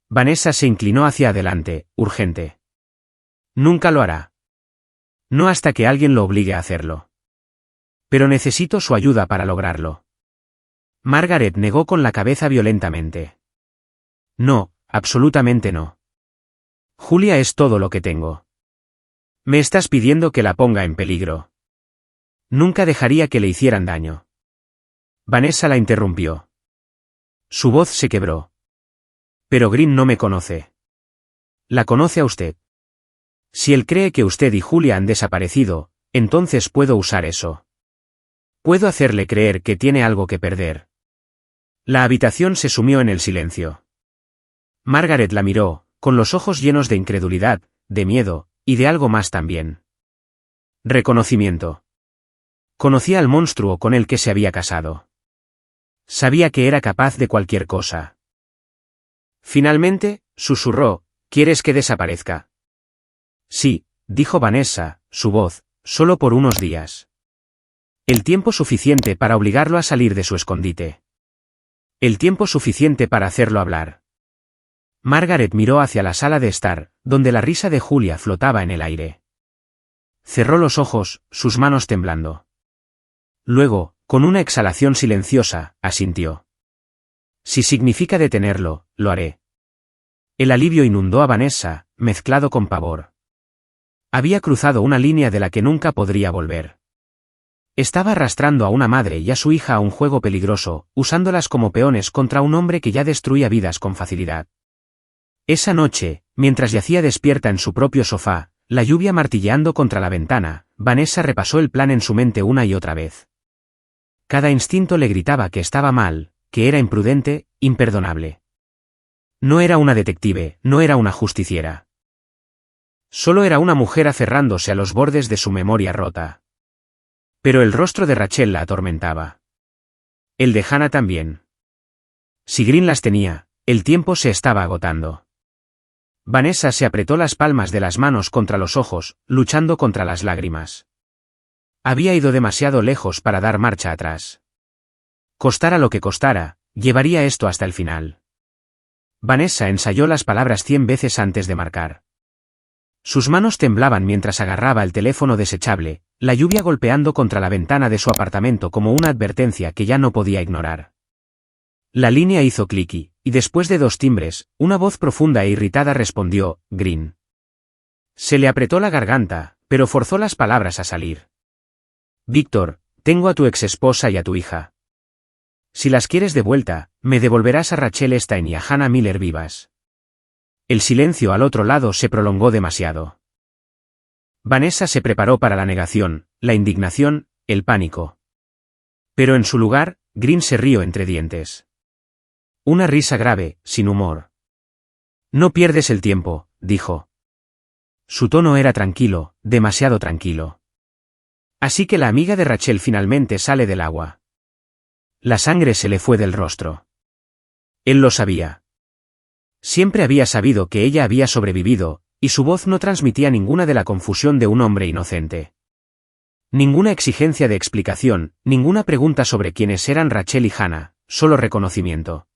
Speaker 1: Vanessa se inclinó hacia adelante, urgente. Nunca lo hará. No hasta que alguien lo obligue a hacerlo. Pero necesito su ayuda para lograrlo. Margaret negó con la cabeza violentamente. No, absolutamente no. Julia es todo lo que tengo. Me estás pidiendo que la ponga en peligro. Nunca dejaría que le hicieran daño. Vanessa la interrumpió. Su voz se quebró. Pero Green no me conoce. ¿La conoce a usted? Si él cree que usted y Julia han desaparecido, entonces puedo usar eso. Puedo hacerle creer que tiene algo que perder. La habitación se sumió en el silencio. Margaret la miró, con los ojos llenos de incredulidad, de miedo, y de algo más también. Reconocimiento. Conocía al monstruo con el que se había casado. Sabía que era capaz de cualquier cosa. Finalmente, susurró, ¿quieres que desaparezca? Sí, dijo Vanessa, su voz, solo por unos días. El tiempo suficiente para obligarlo a salir de su escondite. El tiempo suficiente para hacerlo hablar. Margaret miró hacia la sala de estar, donde la risa de Julia flotaba en el aire. Cerró los ojos, sus manos temblando. Luego, con una exhalación silenciosa, asintió. Si significa detenerlo, lo haré. El alivio inundó a Vanessa, mezclado con pavor. Había cruzado una línea de la que nunca podría volver. Estaba arrastrando a una madre y a su hija a un juego peligroso, usándolas como peones contra un hombre que ya destruía vidas con facilidad. Esa noche, mientras yacía despierta en su propio sofá, la lluvia martilleando contra la ventana, Vanessa repasó el plan en su mente una y otra vez. Cada instinto le gritaba que estaba mal, que era imprudente, imperdonable. No era una detective, no era una justiciera. Solo era una mujer aferrándose a los bordes de su memoria rota. Pero el rostro de Rachel la atormentaba. El de Hannah también. Si Green las tenía, el tiempo se estaba agotando. Vanessa se apretó las palmas de las manos contra los ojos, luchando contra las lágrimas. Había ido demasiado lejos para dar marcha atrás. Costara lo que costara, llevaría esto hasta el final. Vanessa ensayó las palabras 100 veces antes de marcar. Sus manos temblaban mientras agarraba el teléfono desechable, la lluvia golpeando contra la ventana de su apartamento como una advertencia que ya no podía ignorar. La línea hizo clic y después de 2 timbres, una voz profunda e irritada respondió, Green. Se le apretó la garganta, pero forzó las palabras a salir. Víctor, tengo a tu exesposa y a tu hija. Si las quieres de vuelta, me devolverás a Rachel Stein y a Hannah Miller vivas. El silencio al otro lado se prolongó demasiado. Vanessa se preparó para la negación, la indignación, el pánico. Pero en su lugar, Green se rió entre dientes. Una risa grave, sin humor. No pierdes el tiempo, dijo. Su tono era tranquilo, demasiado tranquilo. Así que la amiga de Rachel finalmente sale del agua. La sangre se le fue del rostro. Él lo sabía. Siempre había sabido que ella había sobrevivido, y su voz no transmitía ninguna de la confusión de un hombre inocente. Ninguna exigencia de explicación, ninguna pregunta sobre quiénes eran Rachel y Hannah, solo reconocimiento.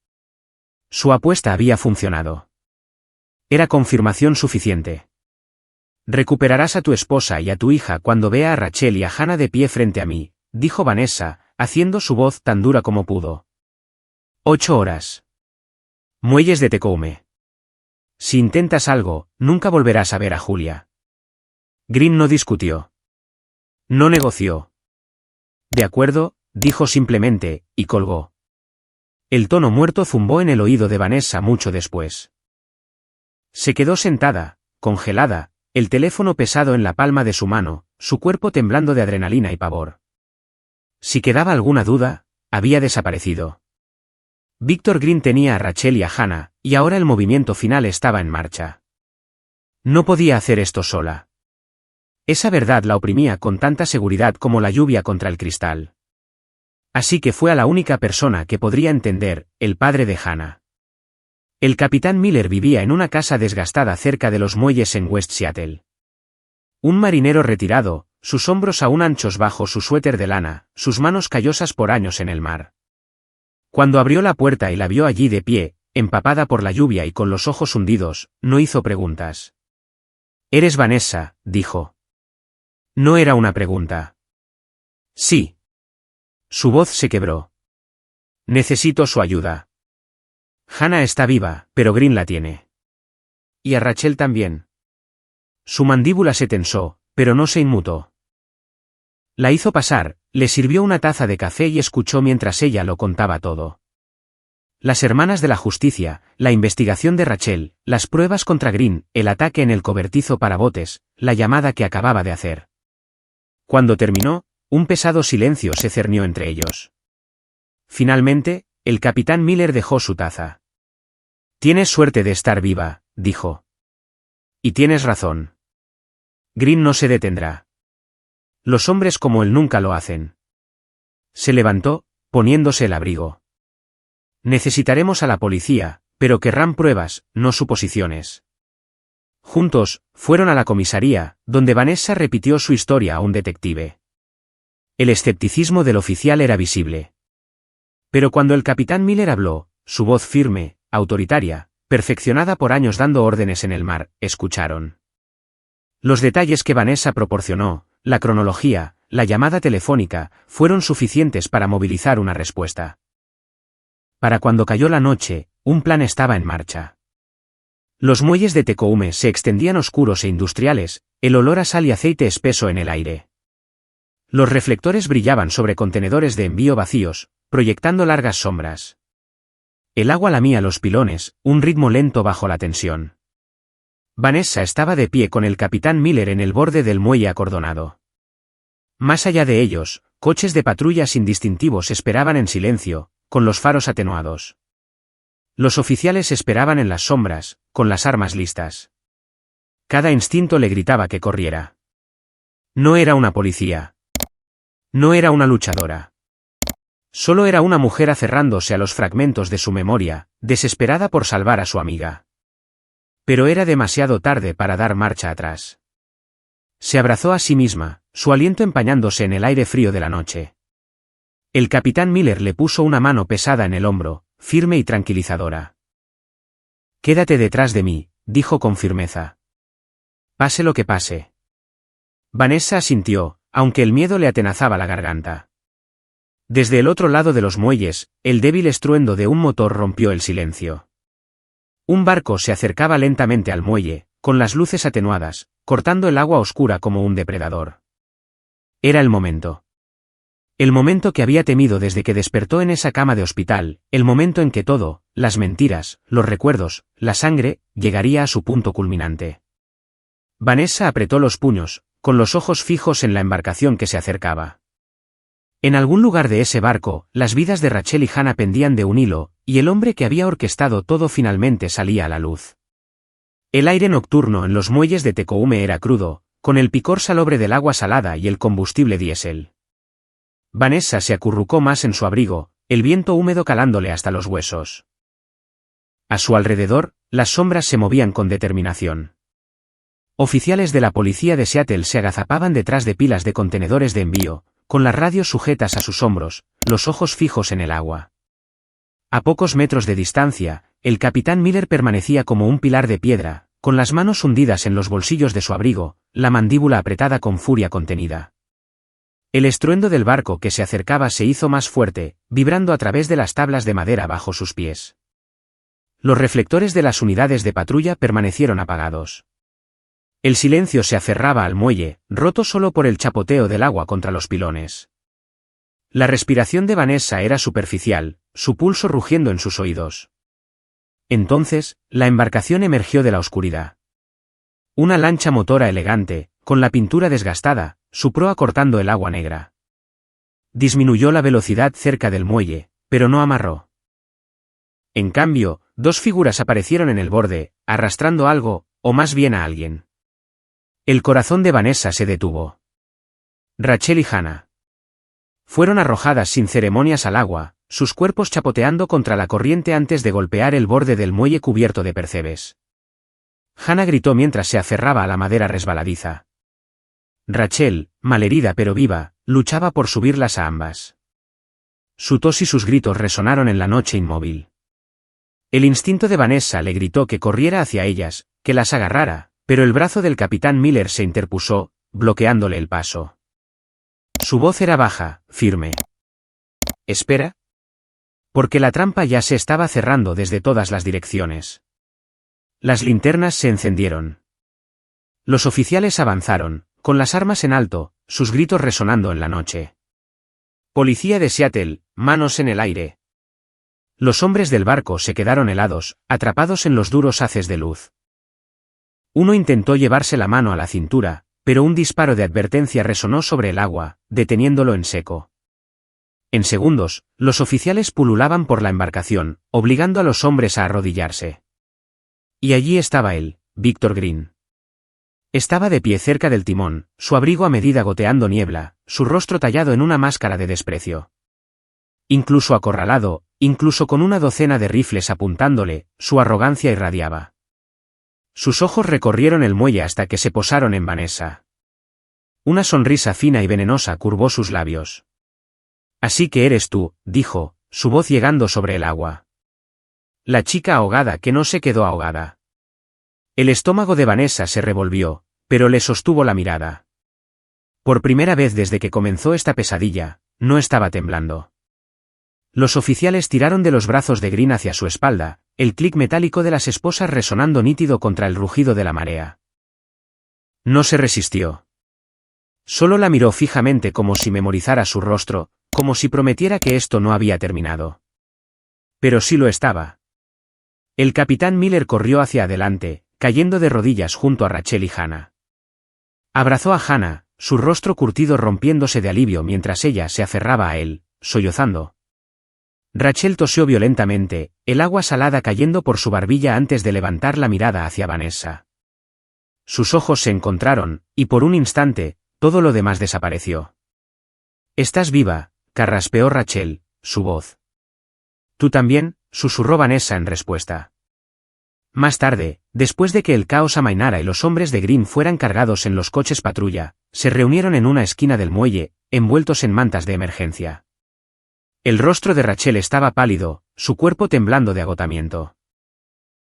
Speaker 1: Su apuesta había funcionado. Era confirmación suficiente. Recuperarás a tu esposa y a tu hija cuando vea a Rachel y a Hannah de pie frente a mí, dijo Vanessa, haciendo su voz tan dura como pudo. 8 horas. Muelles de Tecoume. Si intentas algo, nunca volverás a ver a Julia. Green no discutió. No negoció. De acuerdo, dijo simplemente, y colgó. El tono muerto zumbó en el oído de Vanessa mucho después. Se quedó sentada, congelada, el teléfono pesado en la palma de su mano, su cuerpo temblando de adrenalina y pavor. Si quedaba alguna duda, había desaparecido. Víctor Green tenía a Rachel y a Hannah, y ahora el movimiento final estaba en marcha. No podía hacer esto sola. Esa verdad la oprimía con tanta seguridad como la lluvia contra el cristal. Así que fue a la única persona que podría entender, el padre de Hannah. El capitán Miller vivía en una casa desgastada cerca de los muelles en West Seattle. Un marinero retirado, sus hombros aún anchos bajo su suéter de lana, sus manos callosas por años en el mar. Cuando abrió la puerta y la vio allí de pie, empapada por la lluvia y con los ojos hundidos, no hizo preguntas. «Eres Vanessa», dijo. No era una pregunta. «Sí». Su voz se quebró. «Necesito su ayuda. Hannah está viva, pero Green la tiene. Y a Rachel también. Su mandíbula se tensó, pero no se inmutó. La hizo pasar, le sirvió una taza de café y escuchó mientras ella lo contaba todo. Las hermanas de la justicia, la investigación de Rachel, las pruebas contra Green, el ataque en el cobertizo para botes, la llamada que acababa de hacer. Cuando terminó, un pesado silencio se cernió entre ellos. Finalmente, el capitán Miller dejó su taza. «Tienes suerte de estar viva», dijo. «Y tienes razón. Green no se detendrá. Los hombres como él nunca lo hacen». Se levantó, poniéndose el abrigo. «Necesitaremos a la policía, pero querrán pruebas, no suposiciones». Juntos, fueron a la comisaría, donde Vanessa repitió su historia a un detective. El escepticismo del oficial era visible. Pero cuando el capitán Miller habló, su voz firme, autoritaria, perfeccionada por años dando órdenes en el mar, escucharon. Los detalles que Vanessa proporcionó, la cronología, la llamada telefónica, fueron suficientes para movilizar una respuesta. Para cuando cayó la noche, un plan estaba en marcha. Los muelles de Tecoume se extendían oscuros e industriales, el olor a sal y aceite espeso en el aire. Los reflectores brillaban sobre contenedores de envío vacíos, proyectando largas sombras. El agua lamía los pilones, un ritmo lento bajo la tensión. Vanessa estaba de pie con el capitán Miller en el borde del muelle acordonado. Más allá de ellos, coches de patrullas indistintivos esperaban en silencio, con los faros atenuados. Los oficiales esperaban en las sombras, con las armas listas. Cada instinto le gritaba que corriera. No era una policía. No era una luchadora. Solo era una mujer aferrándose a los fragmentos de su memoria, desesperada por salvar a su amiga. Pero era demasiado tarde para dar marcha atrás. Se abrazó a sí misma, su aliento empañándose en el aire frío de la noche. El capitán Miller le puso una mano pesada en el hombro, firme y tranquilizadora. «Quédate detrás de mí», dijo con firmeza. «Pase lo que pase». Vanessa asintió, aunque el miedo le atenazaba la garganta. Desde el otro lado de los muelles, el débil estruendo de un motor rompió el silencio. Un barco se acercaba lentamente al muelle, con las luces atenuadas, cortando el agua oscura como un depredador. Era el momento. El momento que había temido desde que despertó en esa cama de hospital, el momento en que todo, las mentiras, los recuerdos, la sangre, llegaría a su punto culminante. Vanessa apretó los puños, con los ojos fijos en la embarcación que se acercaba. En algún lugar de ese barco, las vidas de Rachel y Hannah pendían de un hilo, y el hombre que había orquestado todo finalmente salía a la luz. El aire nocturno en los muelles de Tecoume era crudo, con el picor salobre del agua salada y el combustible diésel. Vanessa se acurrucó más en su abrigo, el viento húmedo calándole hasta los huesos. A su alrededor, las sombras se movían con determinación. Oficiales de la policía de Seattle se agazapaban detrás de pilas de contenedores de envío, con las radios sujetas a sus hombros, los ojos fijos en el agua. A pocos metros de distancia, el capitán Miller permanecía como un pilar de piedra, con las manos hundidas en los bolsillos de su abrigo, la mandíbula apretada con furia contenida. El estruendo del barco que se acercaba se hizo más fuerte, vibrando a través de las tablas de madera bajo sus pies. Los reflectores de las unidades de patrulla permanecieron apagados. El silencio se aferraba al muelle, roto solo por el chapoteo del agua contra los pilones. La respiración de Vanessa era superficial, su pulso rugiendo en sus oídos. Entonces, la embarcación emergió de la oscuridad. Una lancha motora elegante, con la pintura desgastada, su proa cortando el agua negra. Disminuyó la velocidad cerca del muelle, pero no amarró. En cambio, dos figuras aparecieron en el borde, arrastrando algo, o más bien a alguien. El corazón de Vanessa se detuvo. Rachel y Hannah. Fueron arrojadas sin ceremonias al agua, sus cuerpos chapoteando contra la corriente antes de golpear el borde del muelle cubierto de percebes. Hannah gritó mientras se aferraba a la madera resbaladiza. Rachel, malherida pero viva, luchaba por subirlas a ambas. Su tos y sus gritos resonaron en la noche inmóvil. El instinto de Vanessa le gritó que corriera hacia ellas, que las agarrara, pero el brazo del capitán Miller se interpuso, bloqueándole el paso. Su voz era baja, firme. «¿Espera?» Porque la trampa ya se estaba cerrando desde todas las direcciones. Las linternas se encendieron. Los oficiales avanzaron, con las armas en alto, sus gritos resonando en la noche. Policía de Seattle, manos en el aire. Los hombres del barco se quedaron helados, atrapados en los duros haces de luz. Uno intentó llevarse la mano a la cintura, pero un disparo de advertencia resonó sobre el agua, deteniéndolo en seco. En segundos, los oficiales pululaban por la embarcación, obligando a los hombres a arrodillarse. Y allí estaba él, Víctor Green. Estaba de pie cerca del timón, su abrigo a medida goteando niebla, su rostro tallado en una máscara de desprecio. Incluso acorralado, incluso con una docena de rifles apuntándole, su arrogancia irradiaba. Sus ojos recorrieron el muelle hasta que se posaron en Vanessa. Una sonrisa fina y venenosa curvó sus labios. Así que eres tú, dijo, su voz llegando sobre el agua. La chica ahogada que no se quedó ahogada. El estómago de Vanessa se revolvió, pero le sostuvo la mirada. Por primera vez desde que comenzó esta pesadilla, no estaba temblando. Los oficiales tiraron de los brazos de Green hacia su espalda, el clic metálico de las esposas resonando nítido contra el rugido de la marea. No se resistió. Solo la miró fijamente como si memorizara su rostro, como si prometiera que esto no había terminado. Pero sí lo estaba. El capitán Miller corrió hacia adelante, cayendo de rodillas junto a Rachel y Hannah. Abrazó a Hannah, su rostro curtido rompiéndose de alivio mientras ella se aferraba a él, sollozando. Rachel tosió violentamente, el agua salada cayendo por su barbilla antes de levantar la mirada hacia Vanessa. Sus ojos se encontraron, y por un instante, todo lo demás desapareció. «Estás viva», carraspeó Rachel, su voz. «Tú también», susurró Vanessa en respuesta. Más tarde, después de que el caos amainara y los hombres de Green fueran cargados en los coches patrulla, se reunieron en una esquina del muelle, envueltos en mantas de emergencia. El rostro de Rachel estaba pálido, su cuerpo temblando de agotamiento.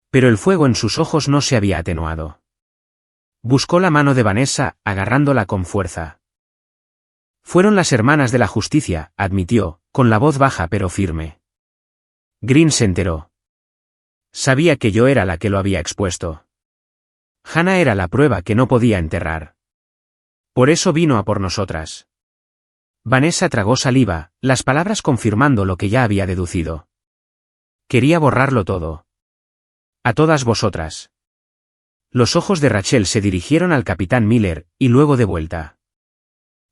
Speaker 1: Pero el fuego en sus ojos no se había atenuado. Buscó la mano de Vanessa, agarrándola con fuerza. «Fueron las hermanas de la justicia», admitió, con la voz baja pero firme. Green se enteró. Sabía que yo era la que lo había expuesto. Hannah era la prueba que no podía enterrar. Por eso vino a por nosotras. Vanessa tragó saliva, las palabras confirmando lo que ya había deducido. Quería borrarlo todo. A todas vosotras. Los ojos de Rachel se dirigieron al capitán Miller, y luego de vuelta.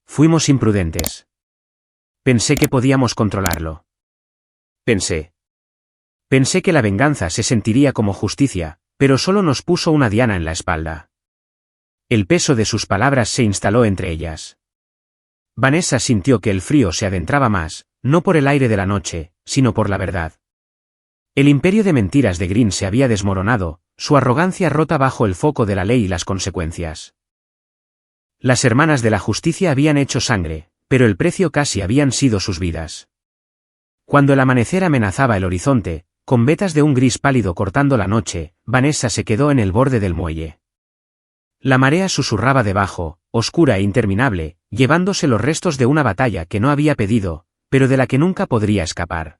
Speaker 1: Fuimos imprudentes. Pensé que podíamos controlarlo. Pensé que la venganza se sentiría como justicia, pero solo nos puso una diana en la espalda. El peso de sus palabras se instaló entre ellas. Vanessa sintió que el frío se adentraba más, no por el aire de la noche, sino por la verdad. El imperio de mentiras de Green se había desmoronado, su arrogancia rota bajo el foco de la ley y las consecuencias. Las hermanas de la justicia habían hecho sangre, pero el precio casi habían sido sus vidas. Cuando el amanecer amenazaba el horizonte, con vetas de un gris pálido cortando la noche, Vanessa se quedó en el borde del muelle. La marea susurraba debajo, oscura e interminable, llevándose los restos de una batalla que no había pedido, pero de la que nunca podría escapar.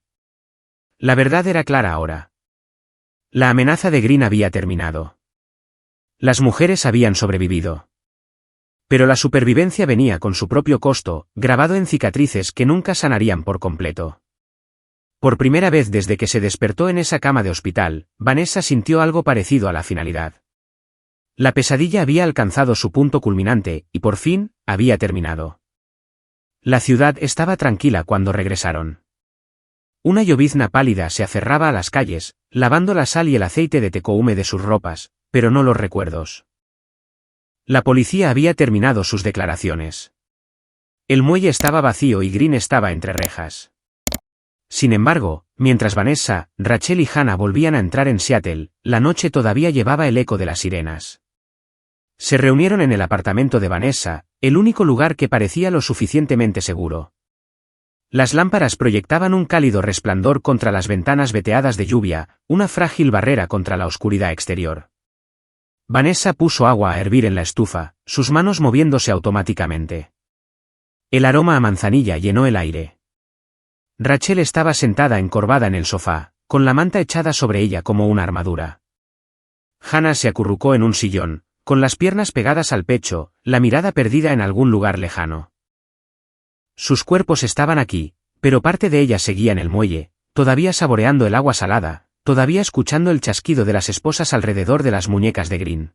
Speaker 1: La verdad era clara ahora. La amenaza de Green había terminado. Las mujeres habían sobrevivido. Pero la supervivencia venía con su propio costo, grabado en cicatrices que nunca sanarían por completo. Por primera vez desde que se despertó en esa cama de hospital, Vanessa sintió algo parecido a la finalidad. La pesadilla había alcanzado su punto culminante, y por fin, había terminado. La ciudad estaba tranquila cuando regresaron. Una llovizna pálida se aferraba a las calles, lavando la sal y el aceite de tecoume de sus ropas, pero no los recuerdos. La policía había terminado sus declaraciones. El muelle estaba vacío y Green estaba entre rejas. Sin embargo, mientras Vanessa, Rachel y Hannah volvían a entrar en Seattle, la noche todavía llevaba el eco de las sirenas. Se reunieron en el apartamento de Vanessa, el único lugar que parecía lo suficientemente seguro. Las lámparas proyectaban un cálido resplandor contra las ventanas veteadas de lluvia, una frágil barrera contra la oscuridad exterior. Vanessa puso agua a hervir en la estufa, sus manos moviéndose automáticamente. El aroma a manzanilla llenó el aire. Rachel estaba sentada encorvada en el sofá, con la manta echada sobre ella como una armadura. Hannah se acurrucó en un sillón, con las piernas pegadas al pecho, la mirada perdida en algún lugar lejano. Sus cuerpos estaban aquí, pero parte de ella seguía en el muelle, todavía saboreando el agua salada, todavía escuchando el chasquido de las esposas alrededor de las muñecas de Green.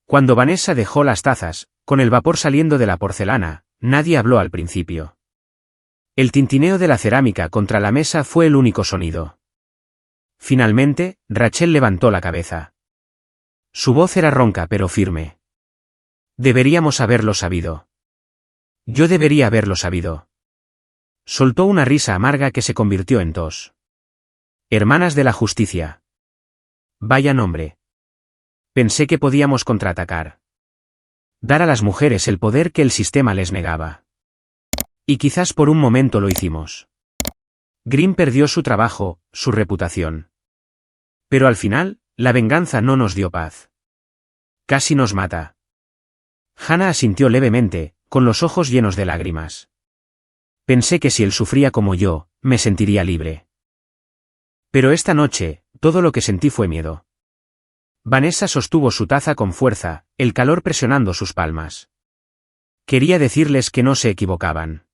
Speaker 1: Cuando Vanessa dejó las tazas, con el vapor saliendo de la porcelana, nadie habló al principio. El tintineo de la cerámica contra la mesa fue el único sonido. Finalmente, Rachel levantó la cabeza. Su voz era ronca pero firme. Deberíamos haberlo sabido. Yo debería haberlo sabido. Soltó una risa amarga que se convirtió en tos. Hermanas de la justicia. Vaya nombre. Pensé que podíamos contraatacar. Dar a las mujeres el poder que el sistema les negaba. Y quizás por un momento lo hicimos. Green perdió su trabajo, su reputación. Pero al final, la venganza no nos dio paz. Casi nos mata. Hannah asintió levemente, con los ojos llenos de lágrimas. Pensé que si él sufría como yo, me sentiría libre. Pero esta noche, todo lo que sentí fue miedo. Vanessa sostuvo su taza con fuerza, el calor presionando sus palmas. Quería decirles que no se equivocaban.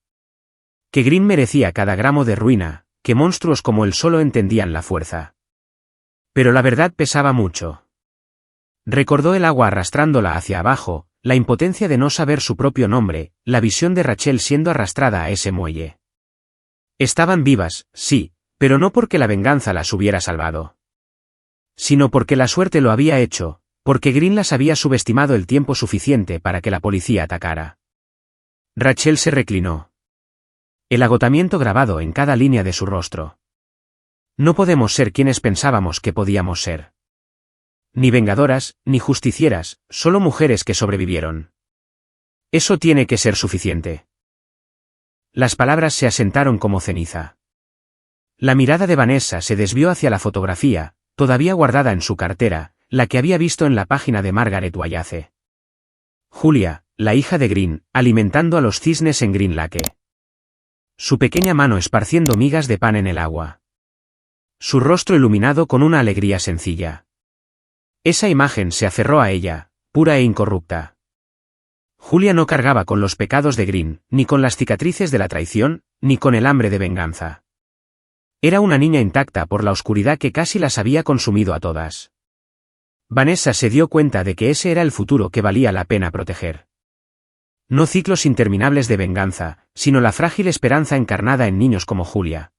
Speaker 1: Que Green merecía cada gramo de ruina, que monstruos como él solo entendían la fuerza. Pero la verdad pesaba mucho. Recordó el agua arrastrándola hacia abajo, la impotencia de no saber su propio nombre, la visión de Rachel siendo arrastrada a ese muelle. Estaban vivas, sí, pero no porque la venganza las hubiera salvado. Sino porque la suerte lo había hecho, porque Green las había subestimado el tiempo suficiente para que la policía atacara. Rachel se reclinó. El agotamiento grabado en cada línea de su rostro. No podemos ser quienes pensábamos que podíamos ser. Ni vengadoras, ni justicieras, solo mujeres que sobrevivieron. Eso tiene que ser suficiente. Las palabras se asentaron como ceniza. La mirada de Vanessa se desvió hacia la fotografía, todavía guardada en su cartera, la que había visto en la página de Margaret Wallace. Julia, la hija de Green, alimentando a los cisnes en Green Lake. Su pequeña mano esparciendo migas de pan en el agua. Su rostro iluminado con una alegría sencilla. Esa imagen se aferró a ella, pura e incorrupta. Julia no cargaba con los pecados de Green, ni con las cicatrices de la traición, ni con el hambre de venganza. Era una niña intacta por la oscuridad que casi las había consumido a todas. Vanessa se dio cuenta de que ese era el futuro que valía la pena proteger. No ciclos interminables de venganza, sino la frágil esperanza encarnada en niños como Julia.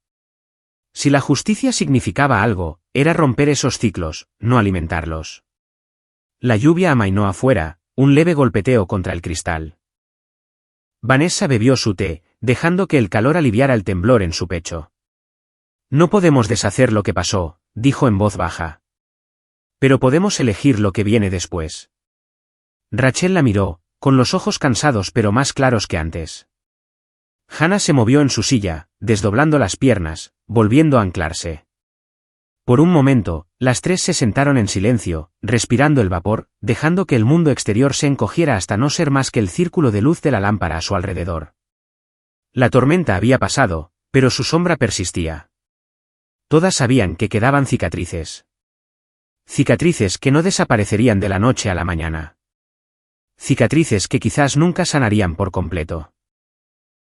Speaker 1: Si la justicia significaba algo, era romper esos ciclos, no alimentarlos. La lluvia amainó afuera, un leve golpeteo contra el cristal. Vanessa bebió su té, dejando que el calor aliviara el temblor en su pecho. No podemos deshacer lo que pasó, dijo en voz baja. Pero podemos elegir lo que viene después. Rachel la miró, con los ojos cansados pero más claros que antes. Hannah se movió en su silla, desdoblando las piernas, volviendo a anclarse. Por un momento, las tres se sentaron en silencio, respirando el vapor, dejando que el mundo exterior se encogiera hasta no ser más que el círculo de luz de la lámpara a su alrededor. La tormenta había pasado, pero su sombra persistía. Todas sabían que quedaban cicatrices. Cicatrices que no desaparecerían de la noche a la mañana. Cicatrices que quizás nunca sanarían por completo.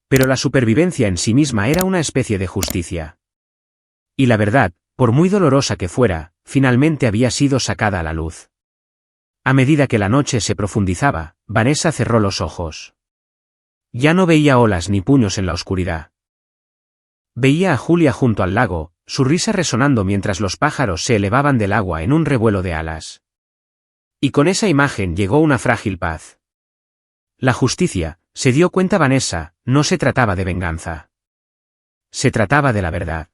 Speaker 1: Pero la supervivencia en sí misma era una especie de justicia. Y la verdad, por muy dolorosa que fuera, finalmente había sido sacada a la luz. A medida que la noche se profundizaba, Vanessa cerró los ojos. Ya no veía olas ni puños en la oscuridad. Veía a Julia junto al lago, su risa resonando mientras los pájaros se elevaban del agua en un revuelo de alas. Y con esa imagen llegó una frágil paz. La justicia, se dio cuenta Vanessa, no se trataba de venganza. Se trataba de la verdad.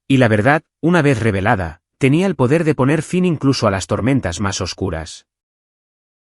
Speaker 1: Y la verdad, una vez revelada, tenía el poder de poner fin incluso a las tormentas más oscuras.